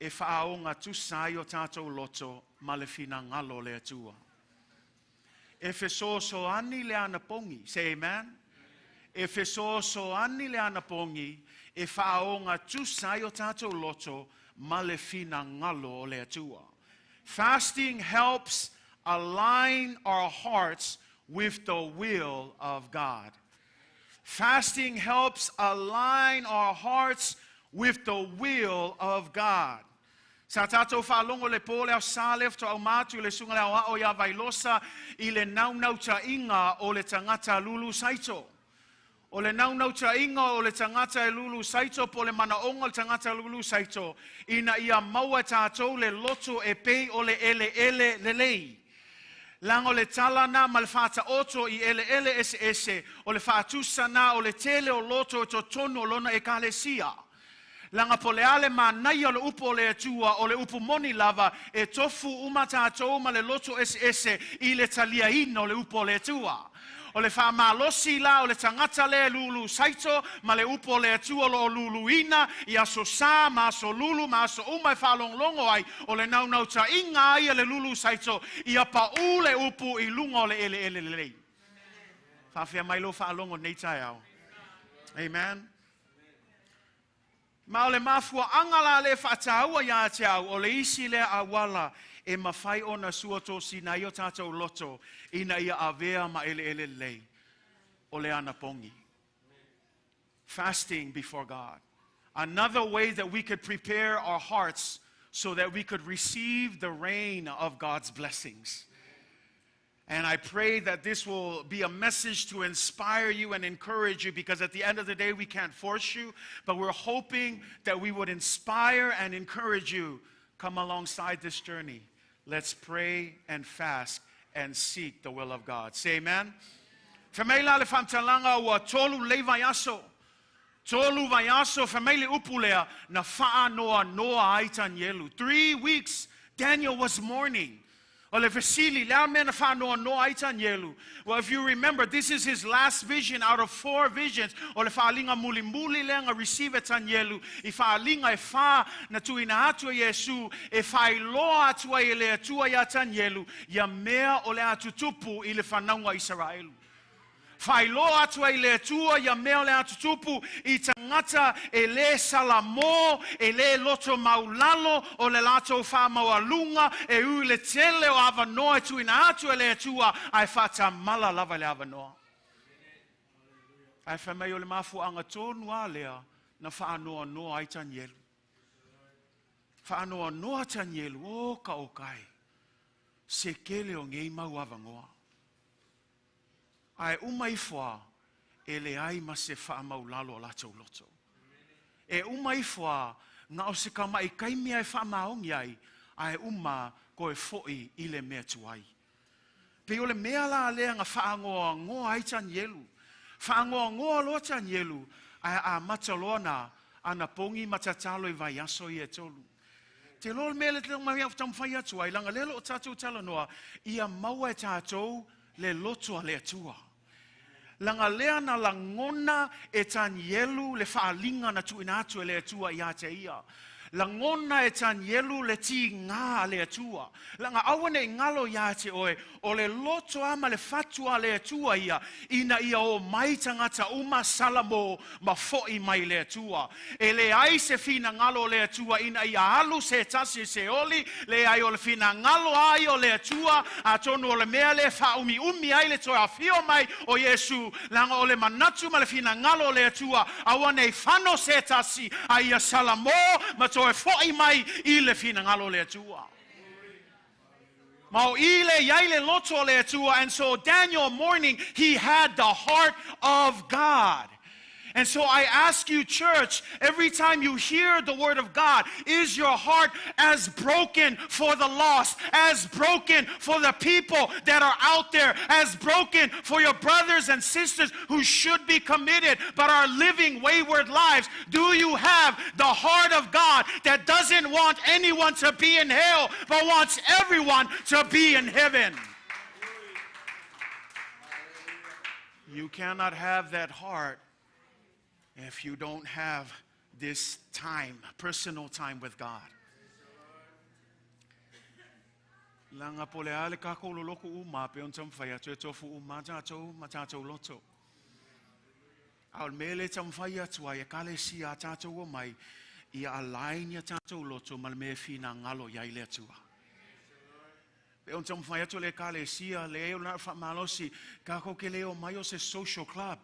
e whaonga tusai o tatou Loto ma le Finagalo le atua. E Fesoasoani le Anapogi. Say amen. E Fesoasoani le Anapogi e whaonga tusai o tatou Loto ma le Finagalo le atua. Fasting helps align our hearts with the will of God. Fasting helps align our hearts with the will of God. Sa tatou whaalongo le pōle au salef to au mātu le sunga le au o ia vailosa i le naunau ta inga o le tangata lulu saito. O le naunau ta inga o le tangata e lulu saito po le manaonga le tangata lulu saito. Ina ia maua tātou le loto e pei o le ele le lei. Lango le talana ma le whata oto i ele ese. O le whātusana o le tele o loto e to tono lona e kalesia. Langa po le ale ma nai o le upo o le atua o le upo moni lava e tofu uma tātou ma le loto ese i le talia ina o le upo o le atua. O le whamalosi la o le tangata le lulu saito ma le upo le atua lo lulu ina i aso sa ma aso lulu ma aso umai whalonglongo ai o le naunau ta inga ai le lulu saito i apa u le upu i lunga o le ele. Whawhia mai lo whalongo nei tai au. Amen. Ma o le mafua angala le whataua ia te au o le isi le awala e mawhai o na suato si na i o tātou Loto ina ia avea ma ele lei o le Anapogi. Fasting before God. Another way that we could prepare our hearts so that we could receive the rain of God's blessings. And I pray that this will be a message to inspire you and encourage you, because at the end of the day we can't force you, but we're hoping that we would inspire and encourage you. Come alongside this journey. Let's pray and fast and seek the will of God. Say amen. Famela le fantalanga wa tolu le vayaso. Tolu vayaso famele upulea na faa noa ai Tanielu. 3 weeks Daniel was mourning. Ole fesili lea mena whanoa no ai Tanielu. Well, if you remember, this is his last vision out of 4 visions. Ole whaalinga muli lenga receive Tanielu. I whaalinga e wha na tuina atua Yesu. E whailoa atua i le atua ya Tanielu. Ya mea ole atutupu i le whanaunga Israelu. Whailoa atua i le atua ya mea ole atutupu i tangata e le salamo, e le loto maulalo o le lato wha maualunga e ui le tele o avanoa e tuina atua le atua ai whata mala lava le avanoa. Ai whamei o le mafu anga tonu a lea na whaanoa noa ai Tanielu. Whaanoa noa Tanielu o ka okai. Se kele o ngei mau avangoa. Ai umaifua e le ai ma se wha maulalo o lato loto. E umaifua nga o se kama i kaimia e wha maongi ai uma ko e foi i le mea tuai. Pe o le mea la lea nga whaangoa ngoa ai Tanielu. Whaangoa ngoa loa Tanielu ai a mataloana Anapogi matatalo i vai aso i e tolu. Te lol mele te mai au tamwhai atu ai langa lelo o Tatou talanoa ia maua e Tatou le loto a le atua. Langa lea na langona e Tanielu le whaalinga na tuina atu e le atua i ate ia. Langona e Tanielu le ti ngā le atua. Langa awane i ngalo i ate oe o le loto ama le fatua le atua ia. Ina ia o mai tangata uma salamo ma foi mai le atua. E le ai se fina ngalo le atua ina ia alu se tasi se oli. Le ai o le fina ngalo ai o le atua. A tonu o le mea le wha umi ai le toa fio mai o Yesu. Langa o le manatu ma le fina ngalo le atua. Awane i whano se tasi a ia salamo ma toa e foi mai i le fina ngalo le atua. Mau ile yaile loto le atua, and so Daniel morning he had the heart of God. And so I ask you, church, every time you hear the word of God, is your heart as broken for the lost, as broken for the people that are out there, as broken for your brothers and sisters who should be committed but are living wayward lives? Do you have the heart of God that doesn't want anyone to be in hell but wants everyone to be in heaven? You cannot have that heart if you don't have this time, personal time with God. Langa pole ale kako loloko uma pe on tamfaya to tofu uma tatou loto. Al mele tamfaya to ya kale si a tatou o mai ia align ya tatou loto mal me fina ngalo ya ile tua. Pe on tamfaya to le kale si a le na fa malosi kako ke le o mai o se social club.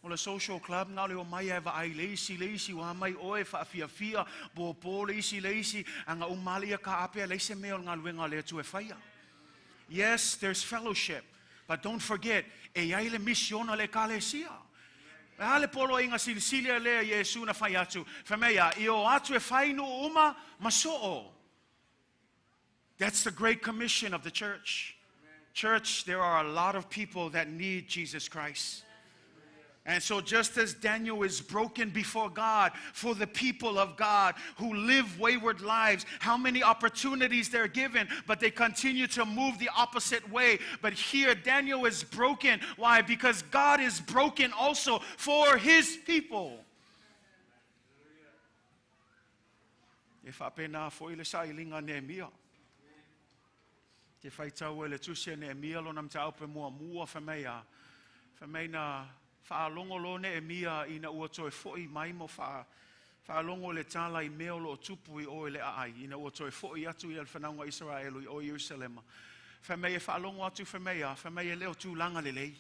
O le social club ngā leo mai eva ai leisi wa mai oe whaafia bo leisi anga umalia ka apea leise meo ngā luenga lea tu e whaia. Yes, there's fellowship, but don't forget e ai le misiona le kalesia. E ale polo inga silisilia lea Yesu na whai atu. Whamea, i o atu e whainu uma masoo. That's the great commission of the church. Church, there are a lot of people that need Jesus Christ. And so just as Daniel is broken before God for the people of God who live wayward lives, how many opportunities they're given, but they continue to move the opposite way. But here Daniel is broken. Why? Because God is broken also for his people. If apena foi le sailinga Nehemia. Te faitau ele tusia Nehemia lo nam tau pe mua whamea. Whamea na whaalongo lo Nehemia ina ua toe foi mai mo whaalongo le tala I meo lo tupu I oe le ai. Ina ua toe foi atu I al whanaunga Israelu I o Jerusalema. Whamea whaalongo atu whamea leo tu langa le lei.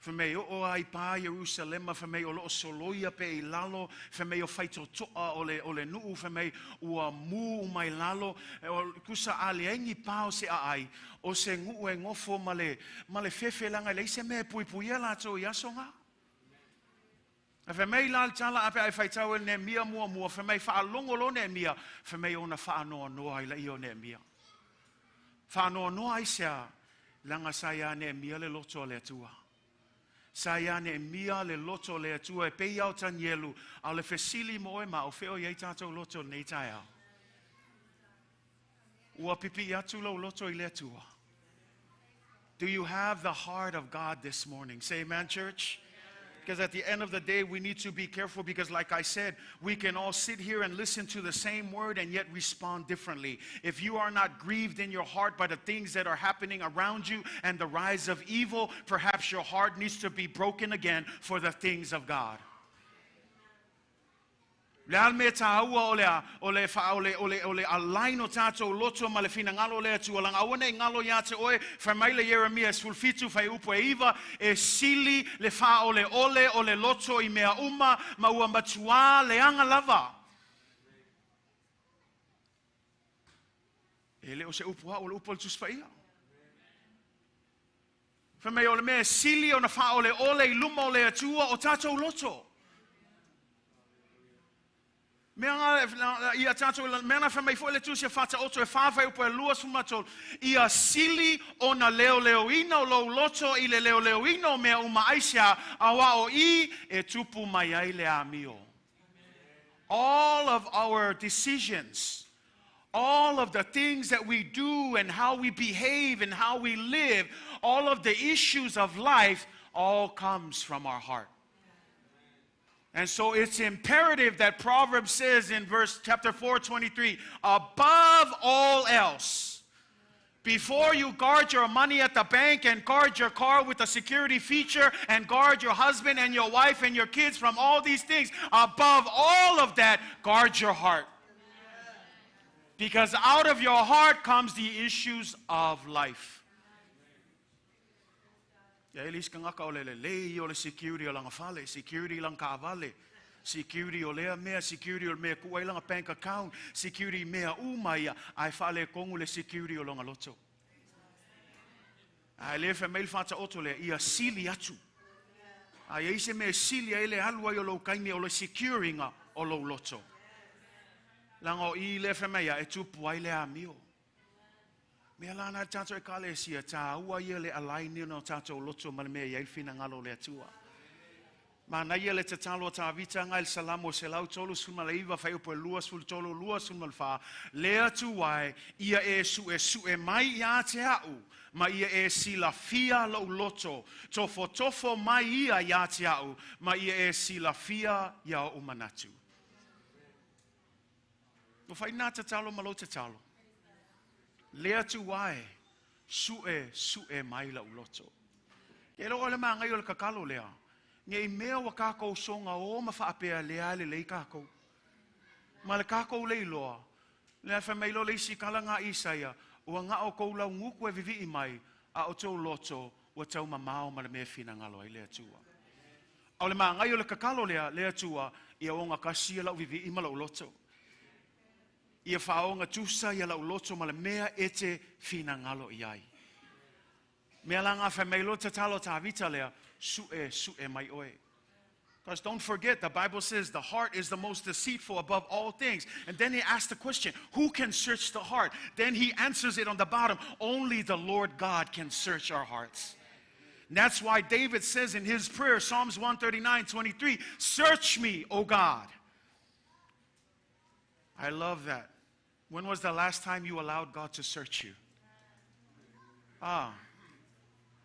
Whamea o ai pā Jerusalema, whamea o loo soloia pe I lalo, whamea o whaito toa o le nuu, whamea ua mu mai lalo, o kusa aliengi pā o se ai, o se ngu e ngofo male fefe langa le se mea pui la to I asonga. Whamea lal tala ape ai whaitau e Nehemia mua, whamea whaalongo lo Nehemia, whamea ona whaanoa noa I la I o Nehemia. Whaanoa noa I sea, langa saya Nehemia le loto le atua. Saya Nehemia le loto le atua e pei au Tanielu au le fesili mo e ma o feo iei tatou loto nei tai au. Ua pipi atu lo loto I le tua. Do you have the heart of God this morning? Say amen, church. Because at the end of the day, we need to be careful because like I said, we can all sit here and listen to the same word and yet respond differently. If you are not grieved in your heart by the things that are happening around you and the rise of evil, perhaps your heart needs to be broken again for the things of God. Leal me taua ole alaino tatou loto ma le finagalo le atu lang awane ngalo ya te oe fa maile Jeremia sulfitu fa upo eva e sili le fa ole loto I mea uma ma ua matua le anga lava. Ele o se upo ole upo le tusfaia. Fa mai ole me sili ona fa ole luma ole atua o tatou loto. Ia tatou mena fa mai foi le tusia fata oto e fafa upo e lua sumatol ia sili ona leo ina lo loto I le leo ina mea uma aisia awa o I e tupu mai ai le amio. All of our decisions, all of the things that we do and how we behave and how we live, all of the issues of life all comes from our heart. And so it's imperative that Proverbs says in chapter 4:23, above all else, before you guard your money at the bank and guard your car with a security feature and guard your husband and your wife and your kids from all these things, above all of that, guard your heart. Because out of your heart comes the issues of life. Ya elis kangaka ole le ole security o langa fale, security lang kaavale, security o lea mea, security o mea kuai langa bank account, security mea umaya, ai fale kongu le security o langa loto. Ai le fe mail fata oto le ia sili atu. Ai ise me sili ele halua o lo kaimi o le securing o lo loto. Langa o I le fe mea e tupu ai le amio. Mea lana tatou e kale sia taua ia le alaini no tatou loto ma le mea iai finagalo le atua. Mana ia le tatalo tavita ngai le salamo se lau tolu suma le iwa fai upo lua sul tolu lua suma le fa le atuai ia e su e mai ia te au ma ia e silafia lo loto tofo mai ia te au ma ia e silafia ia o manatu. No fai na tatalo malo tatalo. Lea tu wae, sue mai la uloto. E lo ole maa ngai ole kakalo lea. Nge I mea wa kako songa o ma whaapea lea le lei kako. Ma le kako lei loa. Lea wha mai lo leisi kalanga Isaia. Ua nga o kou lau nguku e vivi I mai. A o tau loto, ua tau mamao ma le mea finagalo ai lea tua. Ole maa ngai ole kakalo lea tua. Ia o nga kasia lau vivi I ma la uloto. Ia whaonga tusa ia lau loto ma le mea ete finagalo iai. Mea langa wha mai lo tatalo tavita lea, sue mai oe. Because don't forget, the Bible says the heart is the most deceitful above all things. And then he asks the question, who can search the heart? Then he answers it on the bottom, only the Lord God can search our hearts. And that's why David says in his prayer, Psalms 139:23, search me, O God. I love that. When was the last time you allowed God to search you?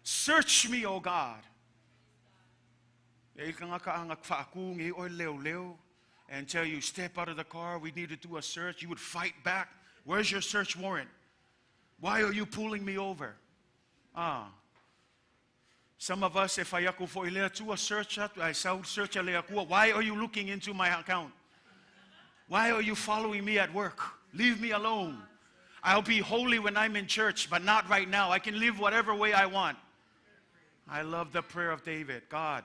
Search me, O God. And tell you, step out of the car, we need to do a search. You would fight back. Where's your search warrant? Why are you pulling me over? Some of us, if I do a search, why are you looking into my account? Why are you following me at work? Leave me alone. I'll be holy when I'm in church, but not right now. I can live whatever way I want. I love the prayer of David. God,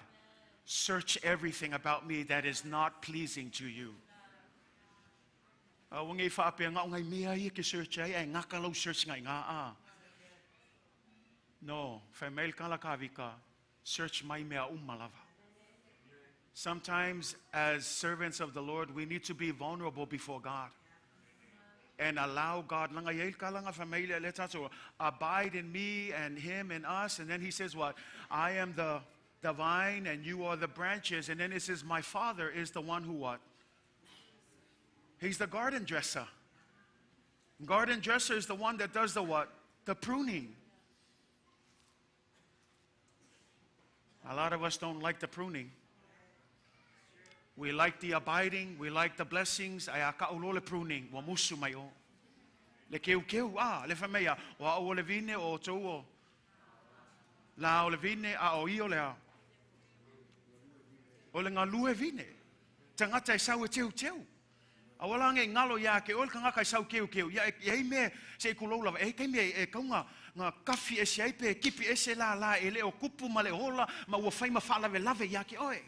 search everything about me that is not pleasing to you. No, search my mea umalava. Sometimes, as servants of the Lord, we need to be vulnerable before God and allow God abide in me and Him and us. And then He says, what? I am the vine and you are the branches. And then it says, my Father is the one who what? He's the garden dresser. Garden dresser is the one that does the what? The pruning. A lot of us don't like the pruning. We like the abiding, we like the blessings. Ay akaulole pruning, wa musu mai o. Le keu le famea, wa o le vine o tō. La o le vine a o io lea. O le ngalue vine. Tangata e sau e teu. Awala nge ngalo ya ke ol kanga kai sau keu. Ya e me se kulola e kai me e kaunga nga kafi e se pe kipi e se la ele o kupu male hola ma ua fai ma fala ve lave ya ke oe.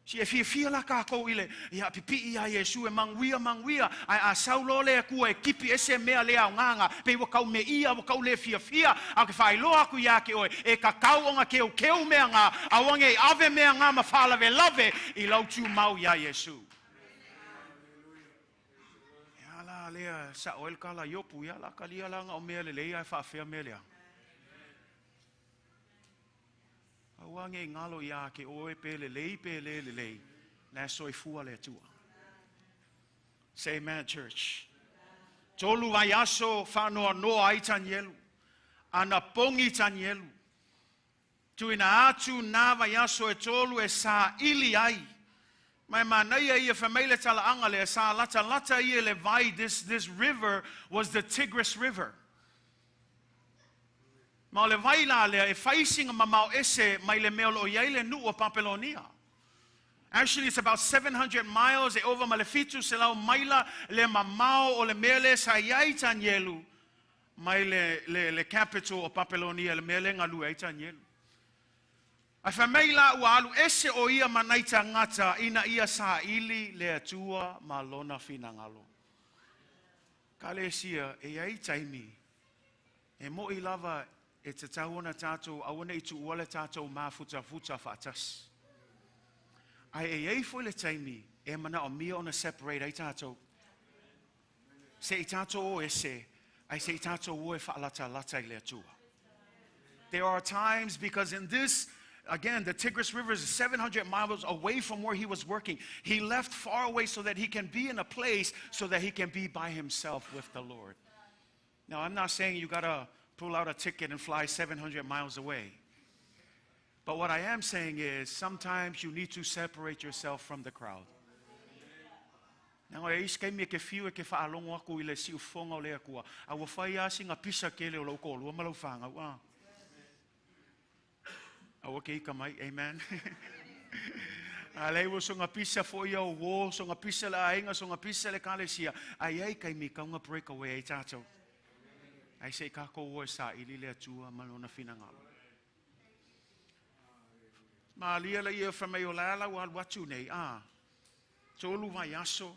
Si e fia la ka ko ile ya pipi ya Yesu e mangwia ai a saulole ku e kipi ese mea le nganga pe wa kau me ia wa kau le fia a ke fai lo aku ya ke oe e ka kau nga keu mea nga awange ave mea nga ma fala ve lave I lau tu mau ya Yesu. Ya la le sa oel kala yopu ya la kalia la nga o mea le ia fa fia mea. Awange ngalo ya ke oe pele lei na soi fua le tua. Say amen, church. Tolu vaiaso whanua noa I Tanielu. Anapogi Tanielu. Tuina atu na vaiaso e tolu e sa ili ai. Mai manai ia whamaile tala anga le sa lata ia le vai. This river was the Tigris River. Ma le vaila le e facing mamau ese mai le meo o iai le nu o Papelonia. Actually, it's about 700 miles e over malefitu se lau maila le mamau o le mele sa iai Tanielu mai le capital o Papelonia le mele ngalu iai Tanielu. A whamaila ua alu ese o ia manaita ngata ina ia sa ili le atua ma lona Finagalo. Kale sia e iai taimi e mo I lava e te tauona tātou, awana I tu uale tātou mā futa whātas. Ai e ei fo le taimi, e mana o mia ona separate ai tātou. Se I tātou o ese, ai se I tātou o e whaalata I le atua. There are times, because in this, again, the Tigris River is 700 miles away from where he was working. He left far away so that he can be in a place so that he can be by himself with the Lord. Now, I'm not saying you got to pull out a ticket and fly 700 miles away. But what I am saying is sometimes you need to separate yourself from the crowd. Now, e iske me ke fiu e ke whaalongo aku I le si ufonga o le akua. A wa whai asi ngā pisa ke le o lau kōlua malau whanga. A wa ke ika mai, amen. A lei wo so ngā pisa fo ia o wo, so ngā pisa le ainga, so ngā pisa le kālesia. Ai ai kai mi kaunga breakaway ai tātou. Ai se kako o sa ili le atua malona Finagalo. Ma lia la ia from o lala wa watu nei tolu vai aso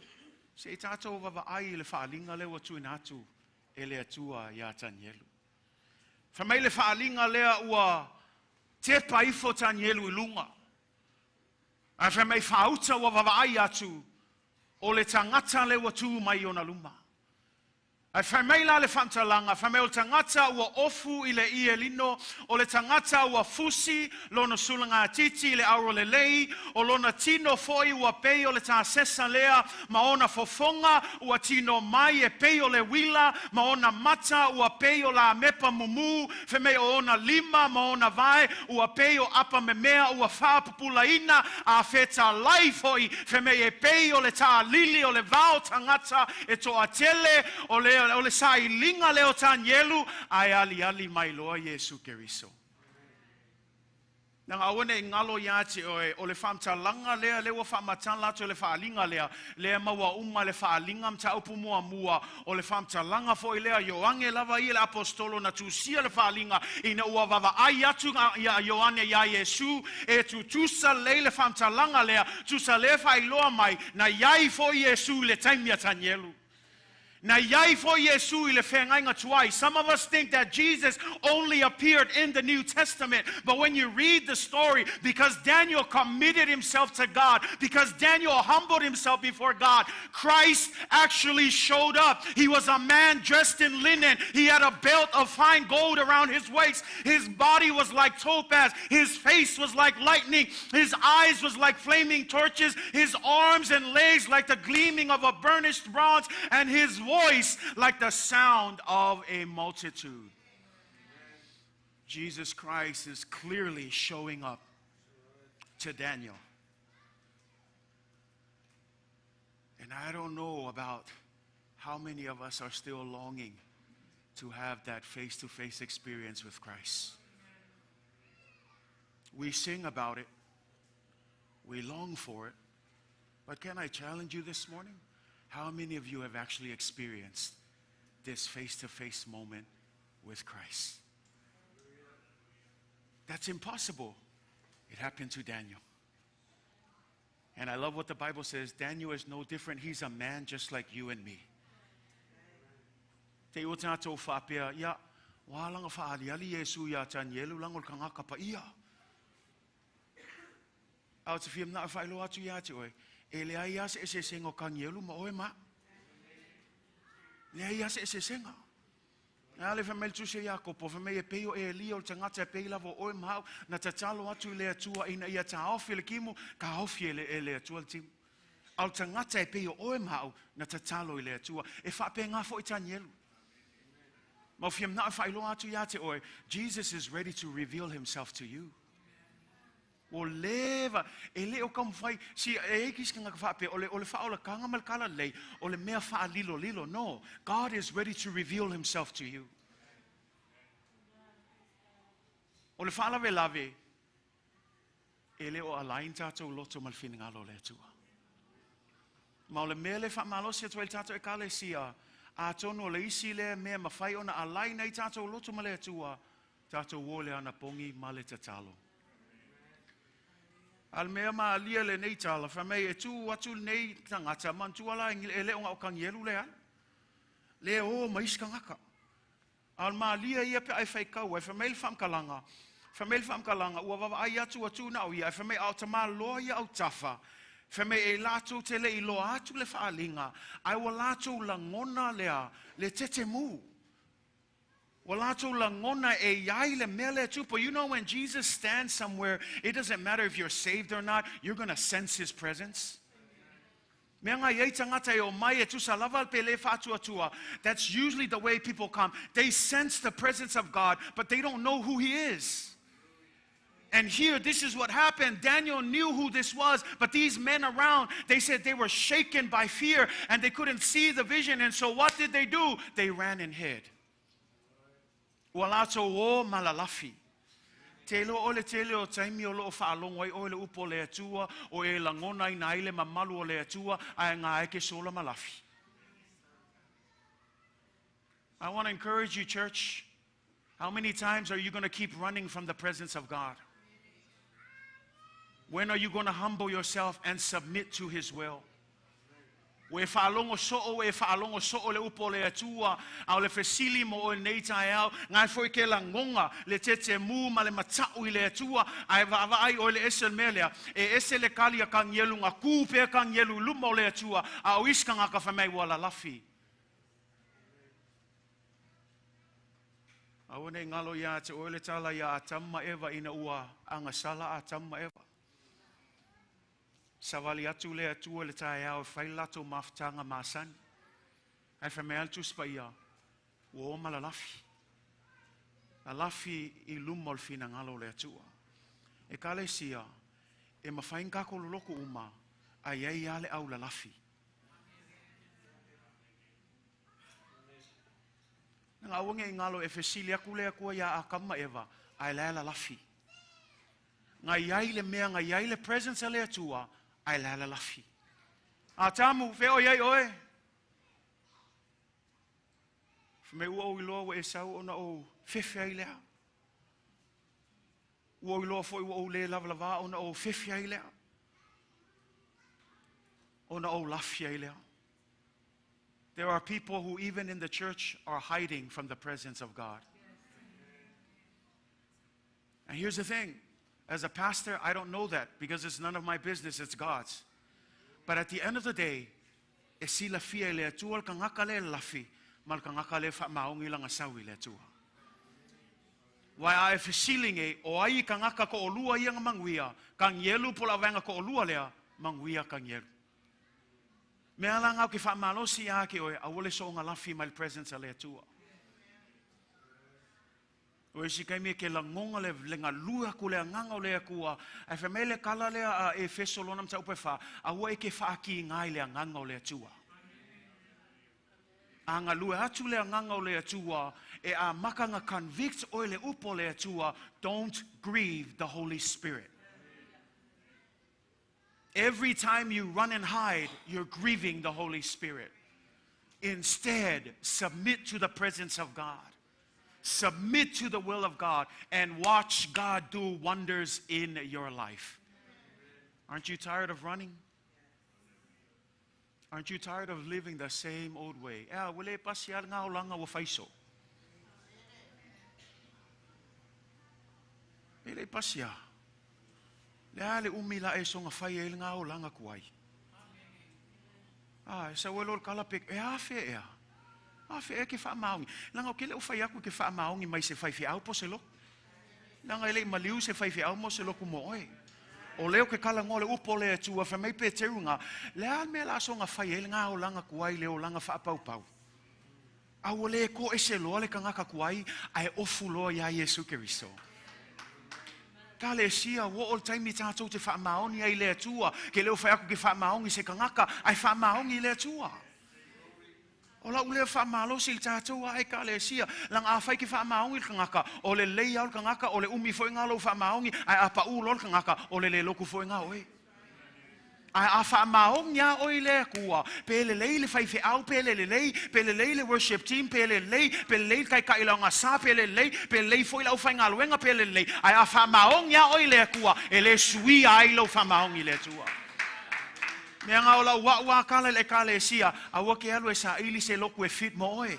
se tato va ai le faalinga le watu inatu ele atua ya Tanielu. From le faalinga le ua te paifo Tanielu I lunga. A from fauta wa va ai atu o le tangata le watu mai ona luma. Ai whamaila le whantalanga, whameo tangata ua ofu I le ie lino, o le tangata ua fusi, lona sulanga titi le auro le lei, o lona tino foi ua pei o le tā sesa lea, maona fofonga ua tino mai e pei o le wila, maona mata ua pei o la mepa mumu, whameo ona lima, maona vai, ua pei o apa me mea ua whapupula ina, a feta lai foi, whameo e pei o le tā lili o le vao tangata, e toa tele, o le sai linga leo Tanielu ai ali mai loa Yesu Keriso. Nang awane ngalo yati o le famtalanga lea lewa famatala to le faalinga lea maua uma le faalinga mta upu mua o le famtalanga fo lea yoange lava I le apostolo na tusia le faalinga ina ua vava ai atu ya Yoane ya Yesu e tusa le famtalanga lea tusa le failoa mai na yai fo Yesu le taimia Tanielu. Na yai fo Yesu I le whengainga tuai. Some of us think that Jesus only appeared in the New Testament. But when you read the story, because Daniel committed himself to God, because Daniel humbled himself before God, Christ actually showed up. He was a man dressed in linen. He had a belt of fine gold around his waist. His body was like topaz. His face was like lightning. His eyes was like flaming torches. His arms and legs like the gleaming of a burnished bronze. And his voice like the sound of a multitude. Jesus Christ is clearly showing up to Daniel. And I don't know about how many of us are still longing to have that face-to-face experience with Christ. We sing about it. We long for it. But can I challenge you this morning? How many of you have actually experienced this face-to-face moment with Christ? That's impossible. It happened to Daniel. And I love what the Bible says. Daniel is no different. He's a man just like you and me. Te o tātou whapea, ia, wālanga whaaliali Yesu ia Tanielu, langol ka ngaka pa ia. Au te whiam na whailo atu ia te oe, e lea ia se se sengo ka Tanielu ma oe ma. Lea ia se senga. Nga le whamel tu se Iakopo, whamei e peo e li o te ngata e pei lavo oe mahau, na te talo atu lea tua ina ia ta awhi le kimu, ka awhi e lea tua le timu. Au te ngata e peo oe mahau, na te talo i lea tua. E whape ngā fo i Tanielu. Jesus is ready to reveal himself to you. O leva, e le o kam fai, si e kis kanga whape, ole whaola kanga malkala lei, ole mea wha lilo. No, God is ready to reveal himself to you. Ole whaala ve lave, e le o alain tātou loto mal Finagalo le tua. Ma ole mea le wha malosi atua il tātou e kale sia, a tono le isi le mea mawhai ona alai nei tātou loto ma le atua, tātou wole Anapogi ma le tatalo. Al mea ma alia le nei tala, whamei e tū atu nei tangata, man tū ala e le onga o Tanielu le an. Le o maiska ngaka. Al ma alia ia pe ai whaikau, e whamei whamkalanga. Whamei whamkalanga, ua wawa ai atu na au ia, e whamei au tama loa ia au tafa. Whamei e lātou te le ilo atu le whaalinga. Ai wa lātou la ngona lea, le tete mu. Wa lātou la ngona e iai le mea le tupo. You know when Jesus stands somewhere, it doesn't matter if you're saved or not, you're going to sense his presence. Mea ngā iei tangata e o mai e tusa lava pe le whātua. That's usually the way people come. They sense the presence of God, but they don't know who he is. And here, this is what happened. Daniel knew who this was, but these men around, they said they were shaken by fear and they couldn't see the vision. And so what did they do? They ran and hid. Walato o malalafi. Telo ole tele o taimi o loo whaalongoi o le upo le atua, o e langona i naile mamalu o le atua, ai ngā eke sola malafi. I want to encourage you, church. How many times are you going to keep running from the presence of God? When are you going to humble yourself and submit to his will? We whaalongo so'o le upo le atua, au le fesili mo o nei tae au, ngai foi ke la ngonga, le tete mu ma le matau i le atua, ai vai o le ese melea, e ese le kali a Tanielu ngā kūpe a Tanielu luma o le atua, au iska ngā ka whamei wala lafi. Au nei ngalo ia te oile tala ia a tamma ewa ina ua, anga sala a tamma ewa. Savali atu le atua le tae au whai lato maftanga masan. Ai whamei altu spaia. Ua o malalafi. A lafi I lumol Finagalo le atua. E kale sia. E mawhain kako loloko uma. Ai ei ale au la lafi. Nga awange I ngalo e fesili aku le akua ia a kama ewa. Ai la lafi. Nga iai le mea, nga iai le presence le atua. Ai la lafi. A tamu, wheo iei oe. Me ua o iloa wa e sau ona o whiwhi ai lea. Ua o iloa fo I ua o le lava ona o whiwhi ai lea. Ona o lafi ai lea. There are people who even in the church are hiding from the presence of God. And here's the thing. As a pastor, I don't know that because it's none of my business, it's God's. But at the end of the day, e si la fia le atua ka ngaka le lafi, mal ka ngaka le whamaongi langa sawi le atua. Wai ai fesiling e, o ai ka ngaka ko olua ia nga manguia, ka Tanielu pola venga ko olua lea, manguia ka Tanielu. Mea la ngau ki whaamalosi ake oe, a wole so ngā lafi mai presence a le atua. O esi kai me ke la ngonga le ngā lua ku le nganga o le akua, ai whamele kala le a e Fesoasoani mta upe wha, a ua e ke whaaki ngai le nganga o le atua. A ngā lua atu le nganga o le atua, e a makanga convict o le upo le atua, don't grieve the Holy Spirit. Every time you run and hide, you're grieving the Holy Spirit. Instead, submit to the presence of God. Submit to the will of God and watch God do wonders in your life. Aren't you tired of running? Aren't you tired of living the same old way? Wale pasial nga ulanga wa faiso. Ele pasia. Le umila e songa fai e nga ulanga kuai. Sa welol kalapik afe ea. Afe e ke wha maungi. Langa o kele o whai aku ke wha maungi mai se whai au po se lo. Langa ele maliu se whai au mo se lo kumo oe. O leo ke kala ngole upo le atua whamei pe teunga. Lea mea la songa whai e ngā o langa kuai leo langa wha pau pau. Au le ko e se loa le kangaka kuai ai ofu loa ia Yesu Keristo. Ka le sia wo all time i tātou te wha maongi ai le atua. Ke leo whai aku ke wha maongi se kangaka ai wha maongi le atua. O la ule wha malosi il tātou ai ka le sia. Lang a whai ki wha maongi kangaka. O le lei au kangaka. O le umi fo inga lo wha maongi. Ai a pa u lol kangaka. O le loku fo inga oe. Ai a wha maongi a oi le kua. Pe le lei le whai whi au. Pe le lei. Pe le lei le worship team. Pe le lei. Pe le lei kai ka ilanga sa. Pe le lei. Pe le lei fo ila u whai ngā luenga. Pe le lei. Ai a wha maongi a oi le kua. E le sui ai lo wha maongi le tua. Mea ngā ola ua kala le kale e sia, a ua ke alu e sa ili se loku e fit mo oe.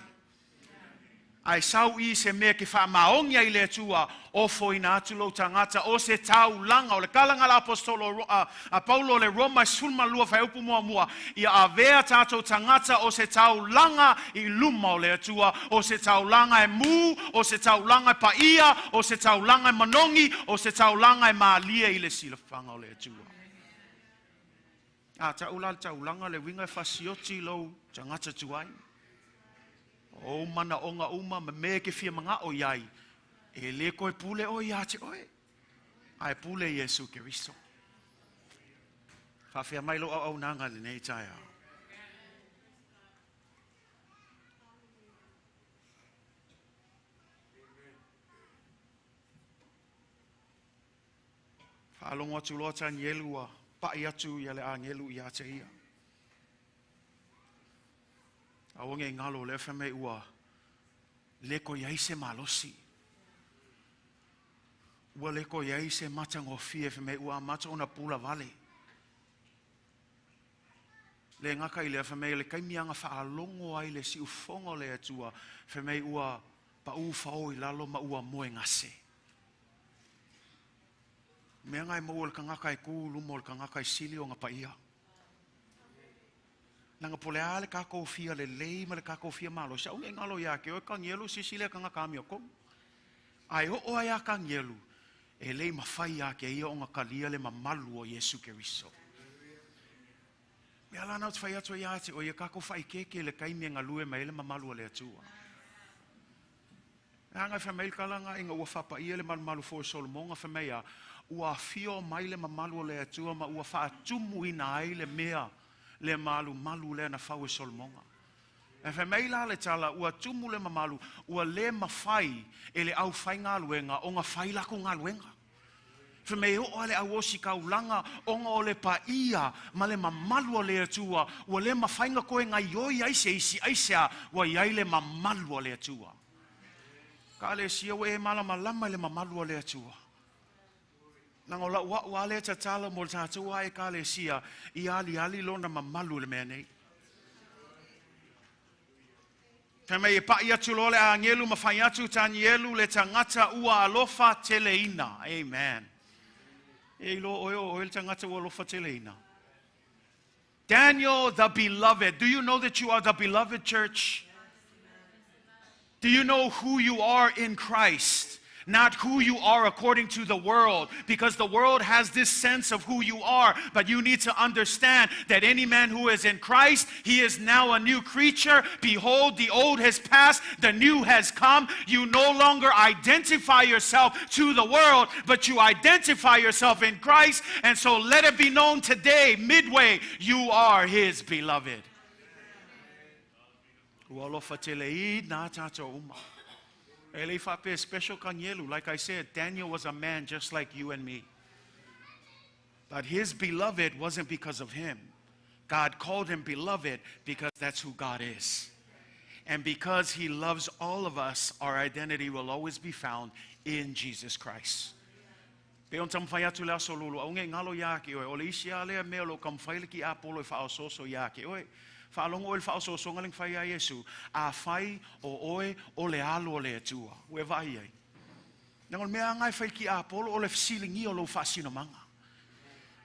Ai sau I se mea ke wha maongi ai le tua, o fo ina atu lo tangata, o se tau langa, o le kalanga la apostolo, a Paulo le Roma sulma lua whai upu mua mua, ia a vea tātou tangata, o se tau langa I luma o le tua, o se tau langa e mu, o se tau langa e paia, o se tau langa e manongi, o se tau langa e maalia I le sila whanga o le tua. Ta ulanga le winga fasioti lo tangata tuai. O mana onga uma me ke fia manga o iai. E le koe pule o ia te oe. Ai pule Yesu Keristo. Whawhia mai lo au nanga le nei tai au. Whaalongo atu loa Tanielu a pai atu ia le angelu ia te ia. Awange ngalo le whame ua leko iai se malosi. Ua leko iai se matango fie whame ua mata ona pula vale. Le ngaka I le whame le kaimianga whaalongo ai le si ufongo le atua whame ua pa ufao I lalo ma ua moe ngase. Mea ngai mo le kangaka I kulu mo le kangaka I sili o ngapa ia. Nanga pole ale kako fia le lei ma le kako fia malo. Sa unge ngalo ia ke o kangelu sisi le kangaka mi o kong. Ai o ia kangelu. E lei mawhai ia ke ia o ngakalia le mamalu o Yesu Keristo. Mea lana o te whai atu ia te o ia kako whai keke le kaimi e ngalue ma ele mamalu o le atua. Hanga whamei kalanga inga ua whapa ia le mamalu fo Solomonga whamea. Ua fio mai le mamalu o le atua ma ua wha atumu ina ai le mea le malu le na whau e Solomonga. E whamei la le tala ua tumu le mamalu ua le mawhai e le au whai ngā luenga o ngā whai lako ngā luenga. Whamei o le au osi kaulanga o ngā o le pa ia ma le mamalu o le atua ua le mawhai ngā koe ngā ioi aise isi aisea ua iai le mamalu o le atua. Ka le sia ua e malama le mamalu o le atua. Nang ola wa le tatala mo tātou ai ka le sia I ali lona mamalu le mea nei. Whamei e pai atu lo le angelu ma whai atu Tanielu le tangata ua alofa teleina. Amen. E lo oe le tangata ua alofa teleina. Daniel the beloved. Do you know that you are the beloved church? Do you know who you are in Christ? not who you are according to the world, because the world has this sense of who you are. But you need to understand that any man who is in Christ, he is now a new creature. Behold, the old has passed, the new has come. You no longer identify yourself to the world, but you identify yourself in Christ. And so let it be known today, Midway, you are his beloved. Special Tanielu, like I said, Daniel was a man just like you and me. But his beloved wasn't because of him. God called him beloved because that's who God is. And because he loves all of us, our identity will always be found in Jesus Christ. Whaalongo o le whaososo ngaling whai a Yesu, a whai o oe o le alo o le atua. Ue vai ai. Nangol mea ngai whai ki a polo o le fsilingi o lo whaasino manga.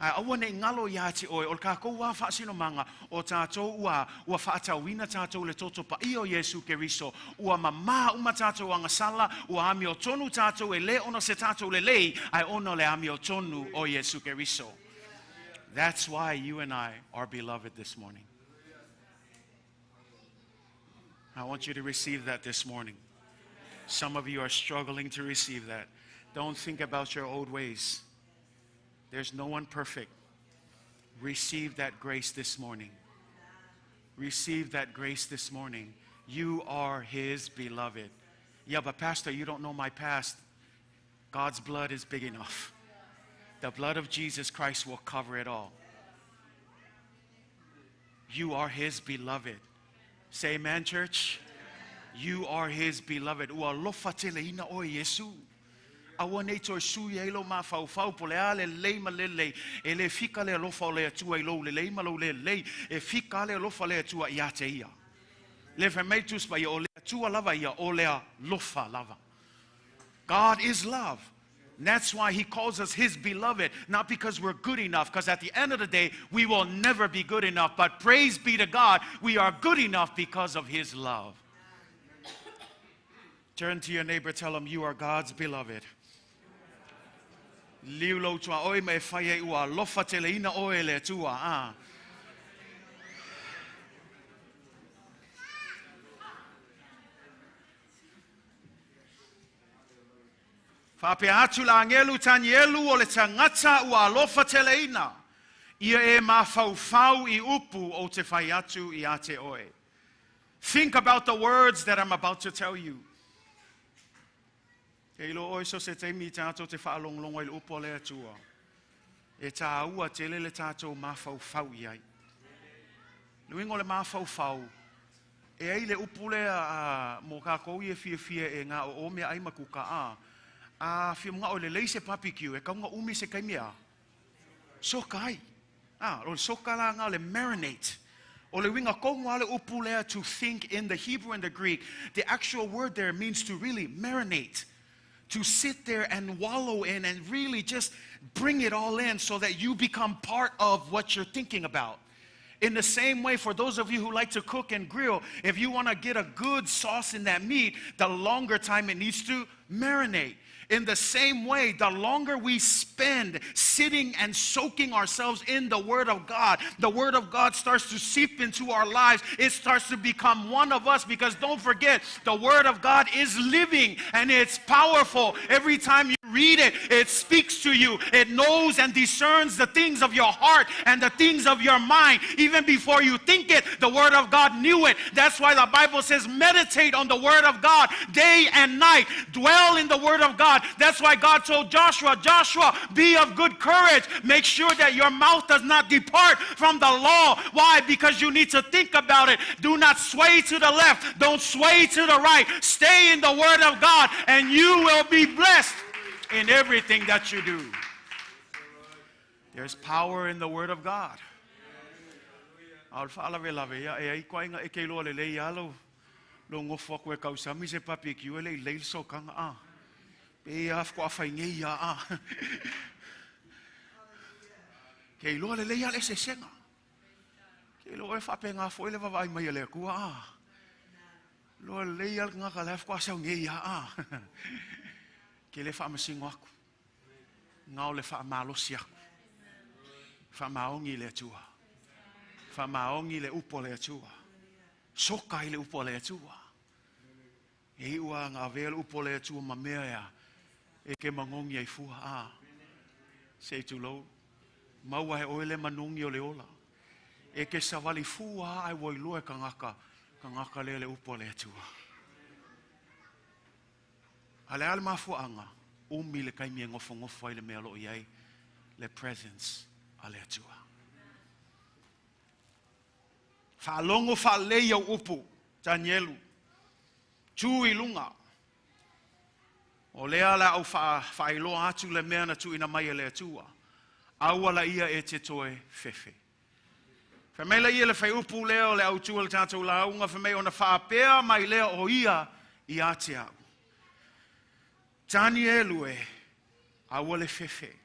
Aua ne ngalo ia te oe, o le kākou wā whaasino manga, o tātou ua whaatauina tātou le toto pa i o Yesu Keriso, ua mama uma tātou anga sala, ua ami o tonu tātou e le ono se tātou le lei, ai ono le ami o tonu o Yesu Keriso. That's why you and I are beloved this morning. I want you to receive that this morning. Some of you are struggling to receive that. Don't think about your old ways. There's no one perfect. Receive that grace this morning. Receive that grace this morning. You are his beloved. Yeah, but Pastor, you don't know my past. God's blood is big enough. The blood of Jesus Christ will cover it all. You are his beloved. Say amen, church. You are his beloved. Ua lofa tele ina o Yesu. Awa nei to su ye lo ma fau fau po le ale le ma le le e le fika le lofa le atua i lo le ma lo le e fika le lofa le atua ia te ia. Le fermentus pa ia o le atua lava ia o le lofa lava. God is love. And that's why he calls us his beloved, not because we're good enough, because at the end of the day, we will never be good enough. But praise be to God, we are good enough because of his love. Turn to your neighbor, tell him you are God's beloved. Liulo tua oi me faye ua lofa tele ina oe le tua. Whape atu la angelu Tanielu o le tangata ua alofa teleina. Ia e mawhauwhau I upu o te whai atu I a te oe. Think about the words that I'm about to tell you. E ilo oi so se te mi tātou te whaalonglongo I upu o le atua. E tā ua tele le tātou mawhauwhau iai. Luingo le mawhauwhau. E ai le upu le mo kākou I e fia e ngā o mea ai makuka a. Fia mga o le lei se papikiu e kaunga umi se kaimea. Soka ai. O soka la nga le marinate. O le winga konga le upu lea to think in the Hebrew and the Greek. The actual word there means to really marinate. To sit there and wallow in and really just bring it all in so that you become part of what you're thinking about. In the same way, for those of you who like to cook and grill, if you want to get a good sauce in that meat, the longer time it needs to marinate. In the same way, the longer we spend sitting and soaking ourselves in the Word of God starts to seep into our lives. It starts to become one of us, because don't forget, the Word of God is living and it's powerful. Every time you read it, it speaks to you. It knows and discerns the things of your heart and the things of your mind. Even before you think it, the Word of God knew it. That's why the Bible says, meditate on the Word of God day and night. Dwell in the Word of God. That's why God told Joshua, be of good courage. Make sure that your mouth does not depart from the law. Why? Because you need to think about it. Do not sway to the left. Don't sway to the right. Stay in the Word of God and you will be blessed in everything that you do. There's power in the Word of God. Pe afko afainge ia a. Ke lo le ia le sesenga. Ke lo e fape nga foi le vai mai le ku a. Lo le ia nga ka le afko asaunge ia a. ke le whaamasingo aku. Ngau le whaamalosi aku. Whaamaongi le atua. Whaamaongi le upo le atua. Soka i le upo le atua. E ua ngā vele upo le atua ma mea ea. E ke mangongi ai fua. Se tu lo. Maua he oele manungi o le ola. E ke savali fua ai woi lue ka ngaka le upo le atua. Ale ale mafuanga. Umi le kaimi e ngofo ai le mea lo iai. Le presence a le atua. Whaalongo whaalei au upu. Tanielu. Tu i lunga. O lea la au whaailoa atu le mea na tu ina mai le atua. Aua la ia e te toe fefe. Whamela ia le whai upu leo le au tua le tātou la unga. Whamela ona whaapea mai lea o ia i ate au. Tanielu e aua le fefe.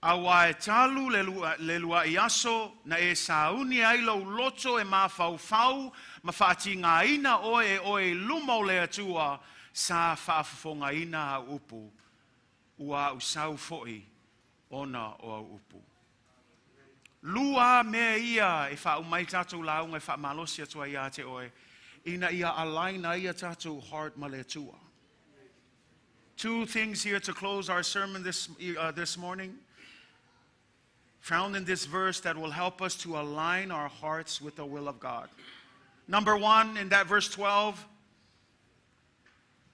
Awa e talu le lua i aso na e sauni ai lau loto e mawhau ma whaati ngā ina oe lumau le atua sa whaafafonga ina a upu ua usau foi ona o au upu. Lua mea ia e wha umai tātou launga e wha malosi atua ia te oe ina ia alaina ia tātou heart ma le atua. Two things here to close our sermon this morning. Found in this verse that will help us to align our hearts with the will of God. Number one, in that verse 12,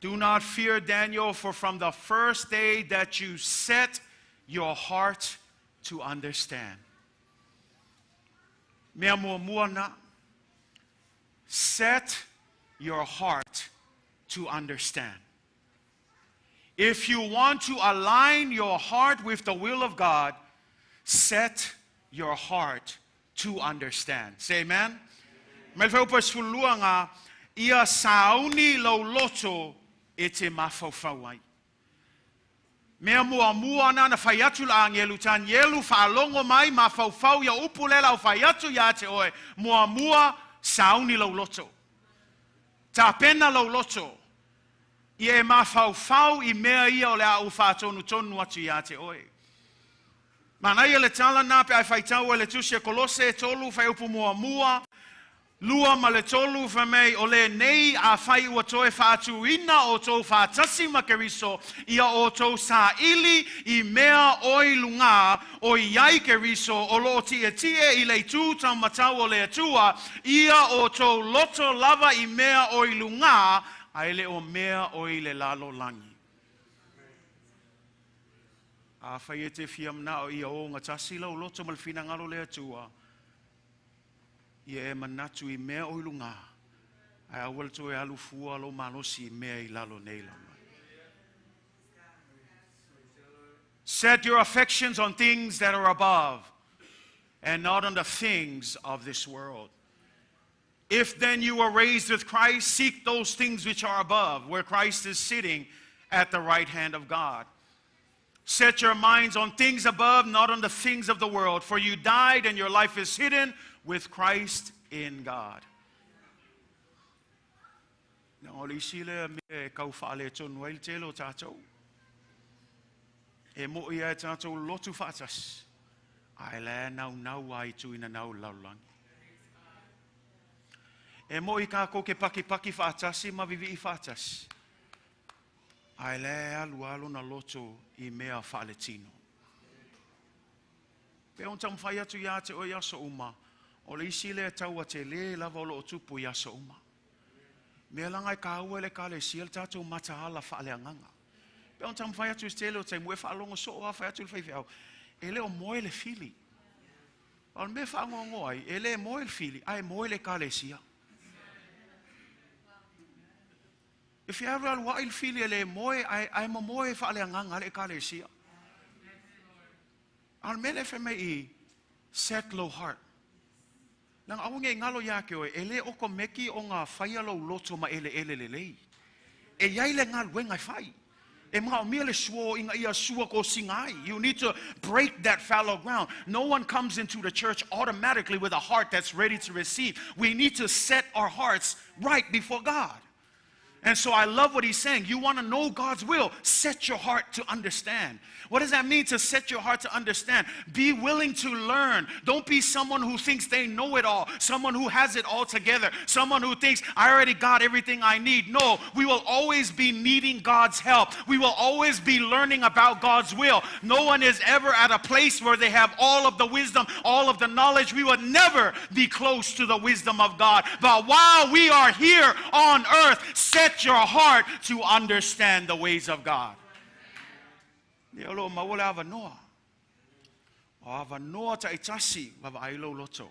do not fear, Daniel, for from the first day that you set your heart to understand. Mea mua na, set your heart to understand. If you want to align your heart with the will of God, set your heart to understand. Say amen. Melfeupas fuluanga ia sauni lo loto e te mafawhawai. Mea mua na whaiatu la angelu Tanielu whaalongo mai mafawhau ia upulela o whaiatu ia te oe mua sauni lo loto. Ta pena lo loto. Ia e mafawhau I mea ia o le au whaatonu tonu atu ia te oe. Mana ia le tala na pe ai whaitau e le tusia kolose tolu whai upu mua. Lua ma le tolu whamei o le nei a whai ua toe whaatu ina o tō whaatasi makeriso ia o tō sa ili I mea oi lunga o iai keriso o lo tie I le tū tau matau o le atua ia o tō loto lava I mea oi lunga a ele o mea oi le lalo langi. A whai e te whiam na o ia o ngā tasi lau loto mal Finagalo le atua. Ia e manatu I mea o ilunga. Ai awal to e alu fua lo malosi I mea I lalo nei lama. Set your affections on things that are above and not on the things of this world. If then you are raised with Christ, seek those things which are above, where Christ is sitting at the right hand of God. Set your minds on things above, not on the things of the world. For you died and your life is hidden with Christ in God. Now, Lisile me kaufale ton wail telo tatou. E mo ia tatou lotu fatas. Ai le nau ai tu ina nau laulang. E mo I kako ke paki fatasi ma vivi fatas. Ai le alu na loto I mea faletino. Pe on tam whai atu ia te o yaso uma. O le isi le tau a te le lava o lo tupu yaso uma. Mea langa I ka ua le ka le siel tatou matahala whaale anganga. Pe on tam whai atu te le o te mue whaalongo so o a whai atu le whaiwhau. E le o moe le fili. O me whaangongo ai, e le moe le fili, ai moe le ka le sia. If you ever wa il fili ele moe ai mo moe whaale anganga le ka le sia. Al mele fe me I set low heart. Nang awunge ngalo ya ke oe ele oko meki o ngā whaia lo loto ma ele lei. E iai le ngā wengai whai. E mga o mea le suo inga ia sua ko singai. You need to break that fallow ground. No one comes into the church automatically with a heart that's ready to receive. We need to set our hearts right before God. And so I love what he's saying. You want to know God's will, set your heart to understand. What does that mean, to set your heart to understand? Be willing to learn. Don't be someone who thinks they know it all, someone who has it all together, someone who thinks, I already got everything I need. No, we will always be needing God's help. We will always be learning about God's will. No one is ever at a place where they have all of the wisdom, all of the knowledge. We would never be close to the wisdom of God. But while we are here on earth, set your heart to understand the ways of God. Ava noa ta itasi bava ailo loto.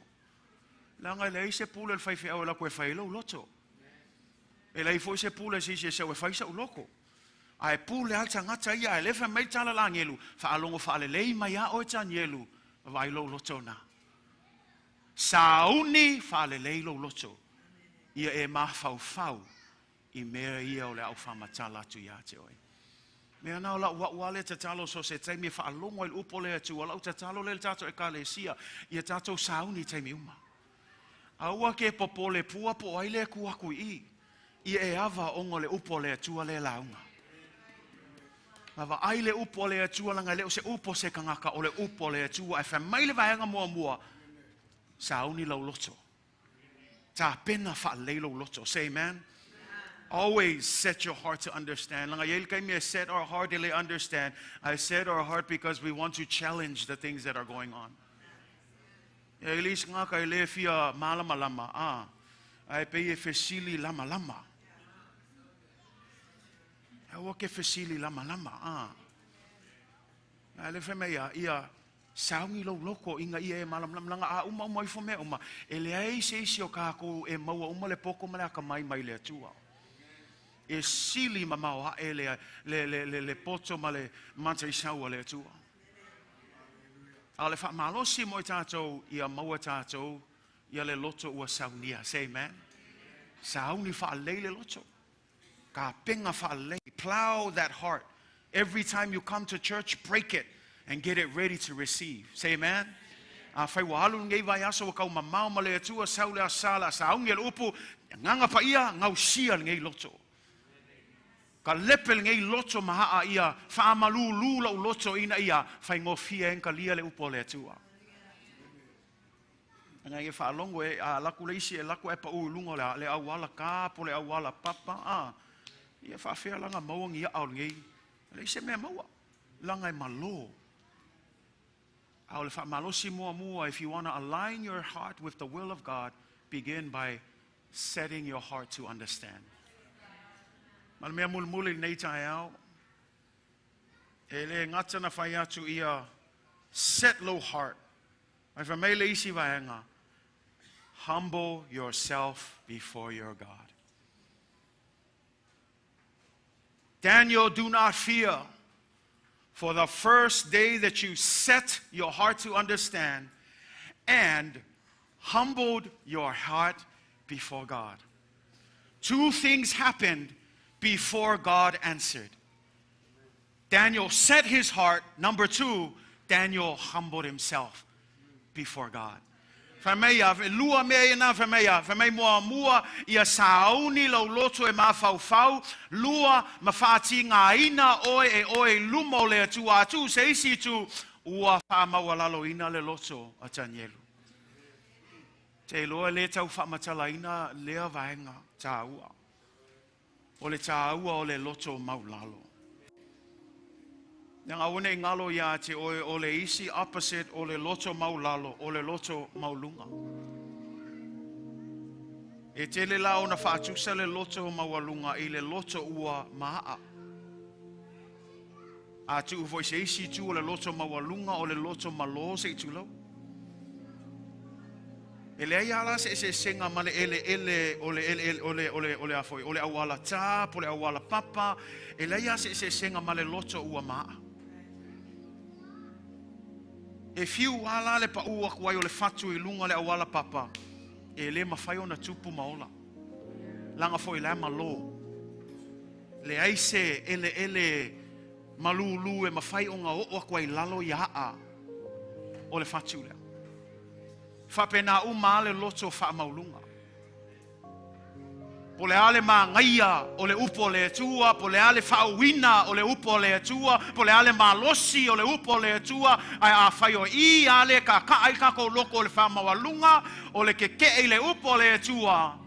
Langa le se pule fai fe awala ko fai loto. E lai fo se pule si se fai sa uloko. Ai pule alta ngata ia le fa mai tala la ngelu fa alongo fa le lei mai a o Tanielu bava ailo loto na. Sauni fa le lei loto. Ia e ma fau I mea ia o le au whamatala tu ia te oi. Mea nao la wale te talo so se teimi whaalongo il upo le atu, alau te talo le tato e ka le sia, ia tato sauni teimi uma. Aua ke popo le pua po ai le kuaku I, ia e ava ongo le upo le atua le launga. Mava ai le upo le atua langa leo se upo se kangaka o le upo le atua, e whamai le vaenga mua sauni lau loto. Ta pena whaaleilo loto, say amen. Always set your heart to understand. Set our heart to understand. I said our heart because we want to challenge the things that are going on. Elis nga kai le fia malama ai pe fesili lama. Awa ke fesili lama. Ale femeia ia saungi lo loko inga ia e malam langa a uma ifo me uma. Ele ai se o ka ko e maua uma le poko mala ka mai le atua. E sili mamao e le poto ma le manta isaua le atua. A le whamalosi mo I tātou ia maua tātou ia le loto ua saunia. Say amen. Sauni whaalei le loto. Ka penga whaalei. Plow that heart. Every time you come to church, break it and get it ready to receive. Say amen. A whai wahalu ngei vai aso wakau mamao ma le atua saule a sala. Saungi al upu nganga pa ia ngau sia ngei loto. Ka lepel ngei loto maha ia whaamalu lula u loto ina ia whai ngofia enka lia le upo le atua. Ngai e whaalongo e a laku leisi e laku e pa uulungo le awala kāpo le awala papa. Ia whaafea langa mauang ia au ngei. Leise mea maua. Langa e malo. Au le whaamalosi mua. If you want to align your heart with the will of God, begin by setting your heart to understand. Mal mea mulmuli nei tae au. E le ngata na whai atu ia set low heart. Mai whamei le isi vaenga. Humble yourself before your God. Daniel, do not fear. For the first day that you set your heart to understand and humbled your heart before God. Two things happened before God answered. Daniel set his heart. Number two, Daniel humbled himself before God. Fameia, lua mea na fameia, famei mua ia sauni lo loto e mafau, lua mafati ngā ina oe lumo le atu se isi tu ua whamawalalo ina le loto a Tanielu. Te loa le tau whamatala ina lea vaenga tāua. O le tāua o le loto maulalo. Nga one ngalo ia te o le isi opposite o le loto maulalo, o le loto maulunga. E te le la o na whaatusa le loto maulunga I le loto ua maa. A tu uvoi se isi tu o le loto maulunga o le loto malo se tu lau. Ele ai ala se senga male ele ole afoi ole awala ta ole awala papa ele ai se senga male loto ua maa. If you wala le pa ua kwai ole fatu I lunga le awala papa ele mafai ona tupu maola langa foi la malo le ai se ele malulu e mafai onga o kwai lalo ya ole fatu le Whapena umale loto wha maulunga. Po le ale mangaia o le upo le atua, po le ale whauina o le upo le atua, po le ale malosi o le upo le atua, ai a whaio I ale ka ai kako loko o le whamawalunga, o le ke le upo le atua.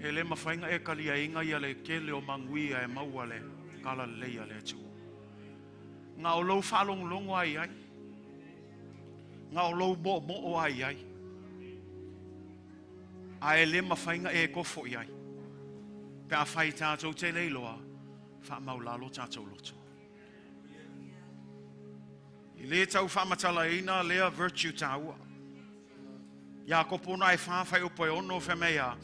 E le mawhainga e kalia inga ia le kele o manguia e maua le kala leia le atua. Nga o lou whalonglongo ai ai. Nga o lou mo ai ai. A e le mawhainga e kofo i ai. Pe a whai tātou te leiloa, wha maulalo tātou loto. I le tau whamatala ina lea virtue tāua. Ia kopona e whawhai upo e ono whemea,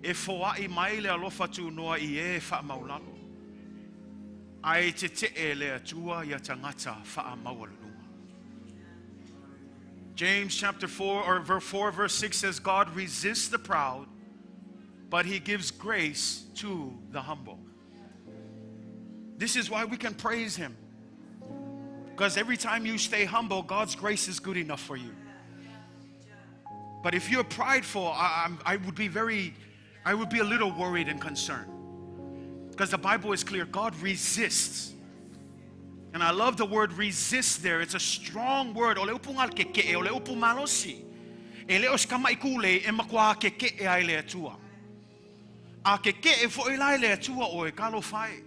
e foa I mai le alofa tū noa I e wha maulalo. A e te e lea tua ia tangata wha maulalo. James chapter 4 or verse 4 verse 6 says God resists the proud, but he gives grace to the humble. This is why we can praise him. Because every time you stay humble, God's grace is good enough for you. But if you're prideful, I would be a little worried and concerned. Because the Bible is clear, God resists. And I love the word resist there. It's a strong word. O le upu ngal keke, o le upu malosi. E le os kama ikule e makua keke e ai le atua. A keke e fo ilai le atua o e kalo fai.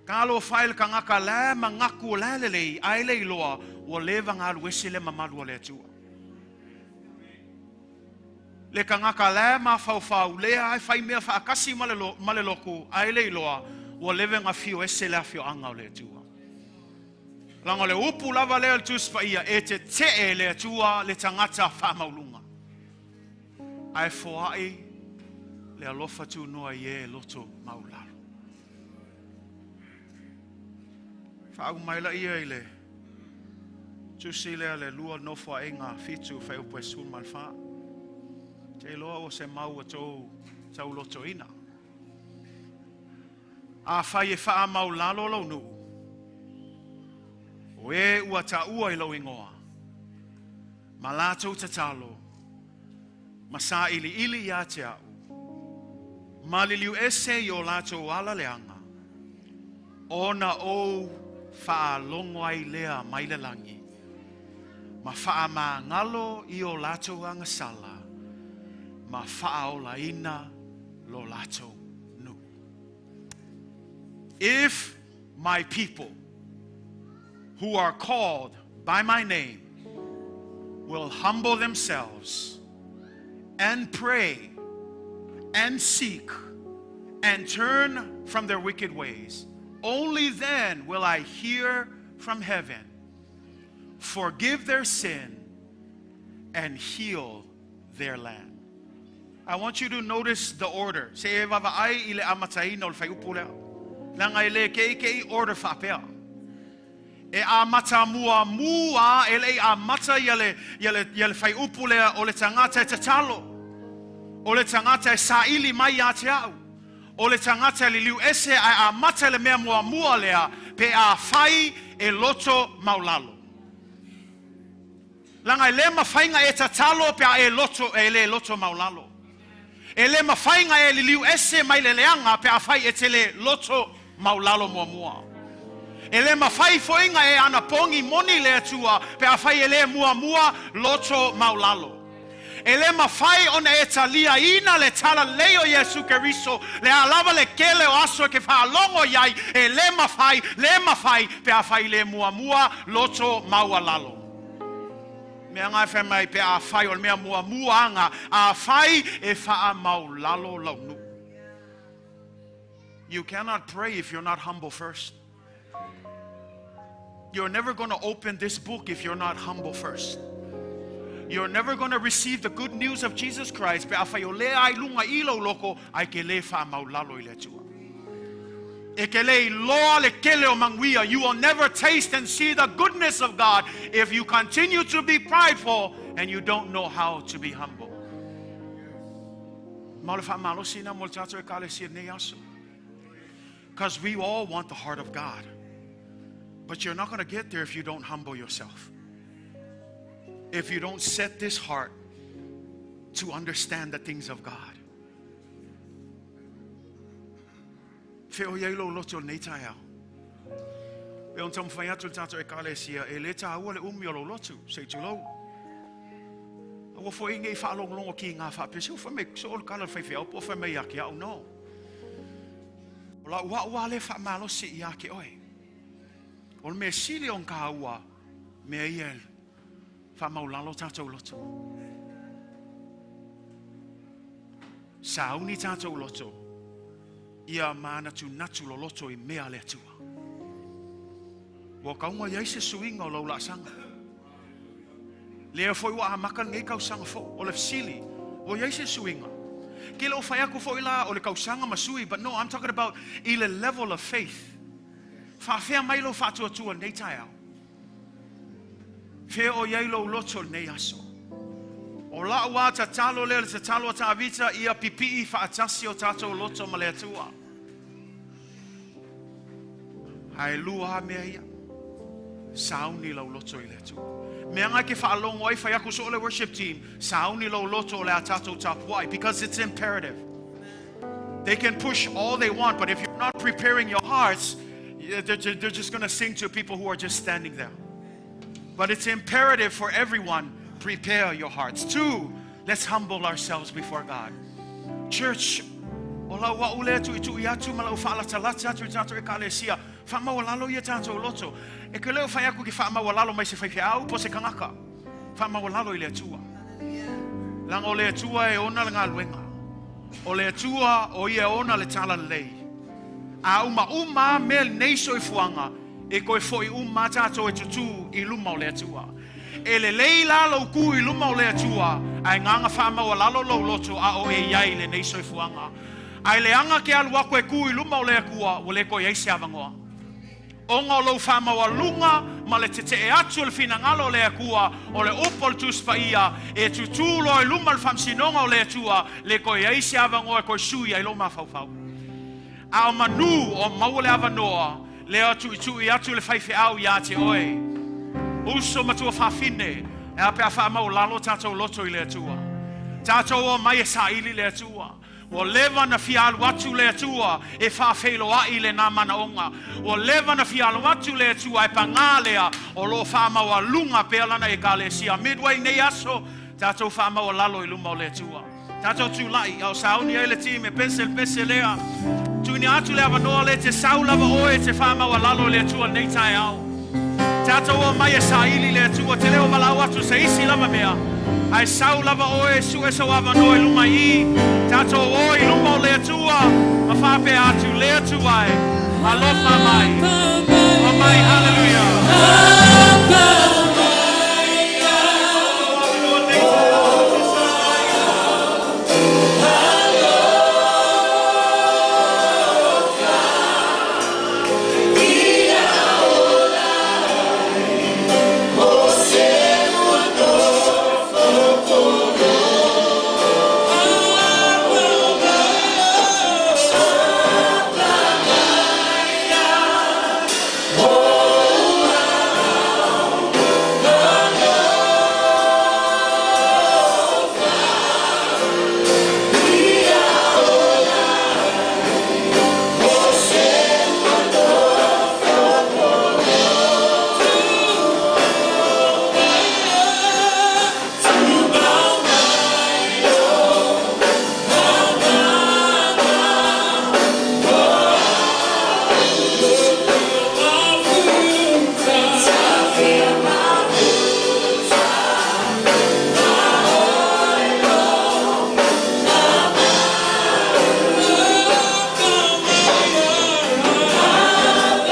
Kalo fai le kangaka le mangaku o le lei ai le iloa o leva ngal wesi le mamalu le atua. Le kangaka le ma fau le ai fai mea fa akasi maleloku ai le iloa. Wa leve nga fio ese la fio anga o le atua. Langa le upu lava le altus pa ia e te e le atua le tangata wha maulunga. Ai foai le alofa tu noa ie loto maulalo. Whaau maila ia ile. Tusi lea le lua nofua e ngā fitu whai upo e sun malwha. Te loa o se mau a tau loto ina. A whai e wha mau lalo lau nu. O e ua ta ua I lau ingoa. Ma lātou tatalo. Ma sa ili ia te au. Ma liliu ese I o lātou ala leanga. Ona o wha longo ai lea maile langi. Ma wha ma ngalo I o lātou angasala. Ma wha o la ina lo lātou. If my people who are called by my name will humble themselves and pray and seek and turn from their wicked ways, only then will I hear from heaven, forgive their sin, and heal their land. I want you to notice the order. Se e vavaai ile amatai no fai upulea. Langa ele ke order whapea. E a mata mua ele a mata yale whai upulea o le tangata e tatalo. O le tangata e saili mai a te au. O le tangata li liu ese a mata le mea mua lea pe a whai e loto maulalo. Langa ele mawhainga e tatalo pe a le loto maulalo. Ele mawhainga e li liu ese mai le leanga pe a whai e te le loto maulalo mua. Ele mawhai foinga e anapogi moni le atua pe a whai ele mua loto maulalo. Ele mawhai ona e talia ina le tala leo Yesu Keriso le alava le kele o aso ke whaalongo iai e le mawhai pe a whai le mua loto maulalo. Mea ngai whemai pe a whai o mea mua anga a whai e wha maulalo launu. You cannot pray if you're not humble first. You're never going to open this book if you're not humble first. You're never going to receive the good news of Jesus Christ. You will never taste and see the goodness of God if you continue to be prideful and you don't know how to be humble. Because we all want the heart of God. But you're not going to get there if you don't humble yourself. If you don't set this heart to understand the things of God. Feo yelo loto nei tai au. E on tam whai atu tato e kalesia e le ta ua le umi o lo lotu, se tu lau. Awa fo inge I whaalongo ki ngā whapesi, ufa me so ol kala whai whiau, po whai me yaki au no. O la ua le wha malo si I ake oi. O me sili on ka ua, me iel, wha maulalo tato loto. Sauni tato loto, ia mana tu natu lo loto I mea le atua. Wa kaunga yaise suinga o laula sanga. Lea foi wa amaka ngai kau sanga fo, o le fsili, o yaise suinga. Ke lo whai aku fo ila o le kau sanga masui, but no, I'm talking about I le level of faith. Whawhea mai lo whātua nei tai au. Whea o yei lo loto nei aso. O la ua ta talo leo ta talo ta avita ia pipi whaatasi o tatou loto ma le atua. Hai lua mea ia. Sauni lau loto I le atua. Mea ngai ke whaalongo ai whai aku so le worship team. Sauni lau loto le a tatou tapuai. Because it's imperative. They can push all they want, but if you're not preparing your hearts, they're just going to sing to people who are just standing there. But it's imperative for everyone. Prepare your hearts. 2, let's humble ourselves before God. Church, ola wa ule tu itu iatu malau fa'ala talata tu tato e kalesia. Fa'ama walalo ia tato loto. E ke leo whaiaku ki wha'ama walalo mai se whaiwhi au po se kangaka. Wha'ama walalo I le atua. Lang o le atua e ona le ngā luenga. O le atua o ia ona le tala lei. A uma mel neiso I fuanga. E koe foi tato e tutu I luma o le atua. E le leila lo ku I luma o le atua ai nganga whaama o lalo lo loto a o e iai le neiso I fuanga ai le anga ke alu ako e ku I luma o le akua o le ko iai se avangoa onga o lo whaama o lunga ma le tete e atu le finagalo o le akua o le opol tus whaia e tutulo I luma le whamsinonga o le atua le ko iai se avangoa ko sui ai lo mawhauwhau a o manu o maule avanoa le atu I atu le whaiwhi au ia te oe Uso matua whawhine, e ape a whaamau lalo tatou loto I le atua. Tatou o mai e saili le atua. O lewa na fialu atu le atua, e whawhelo ai le nā mana onga. O lewa na fialu atu le atua, e pangalea, o lo whaamau a lunga pealana e kalesia. Midway nei aso, tatou whaamau lalo I luma o le atua. Tatou tūlai, au sauni e le time, pese lea. Tūni atu le avanoa le te saulava oe te whaamau lalo le atua nei tai au. Tatou o mai e saili le atua te leo malau atu se isi lava mea. Ai sau lava oe su e sau ava no e luma I. Tatou o I luma o le atua. Ma whape atu le atua e. Alofa mai. O mai, hallelujah.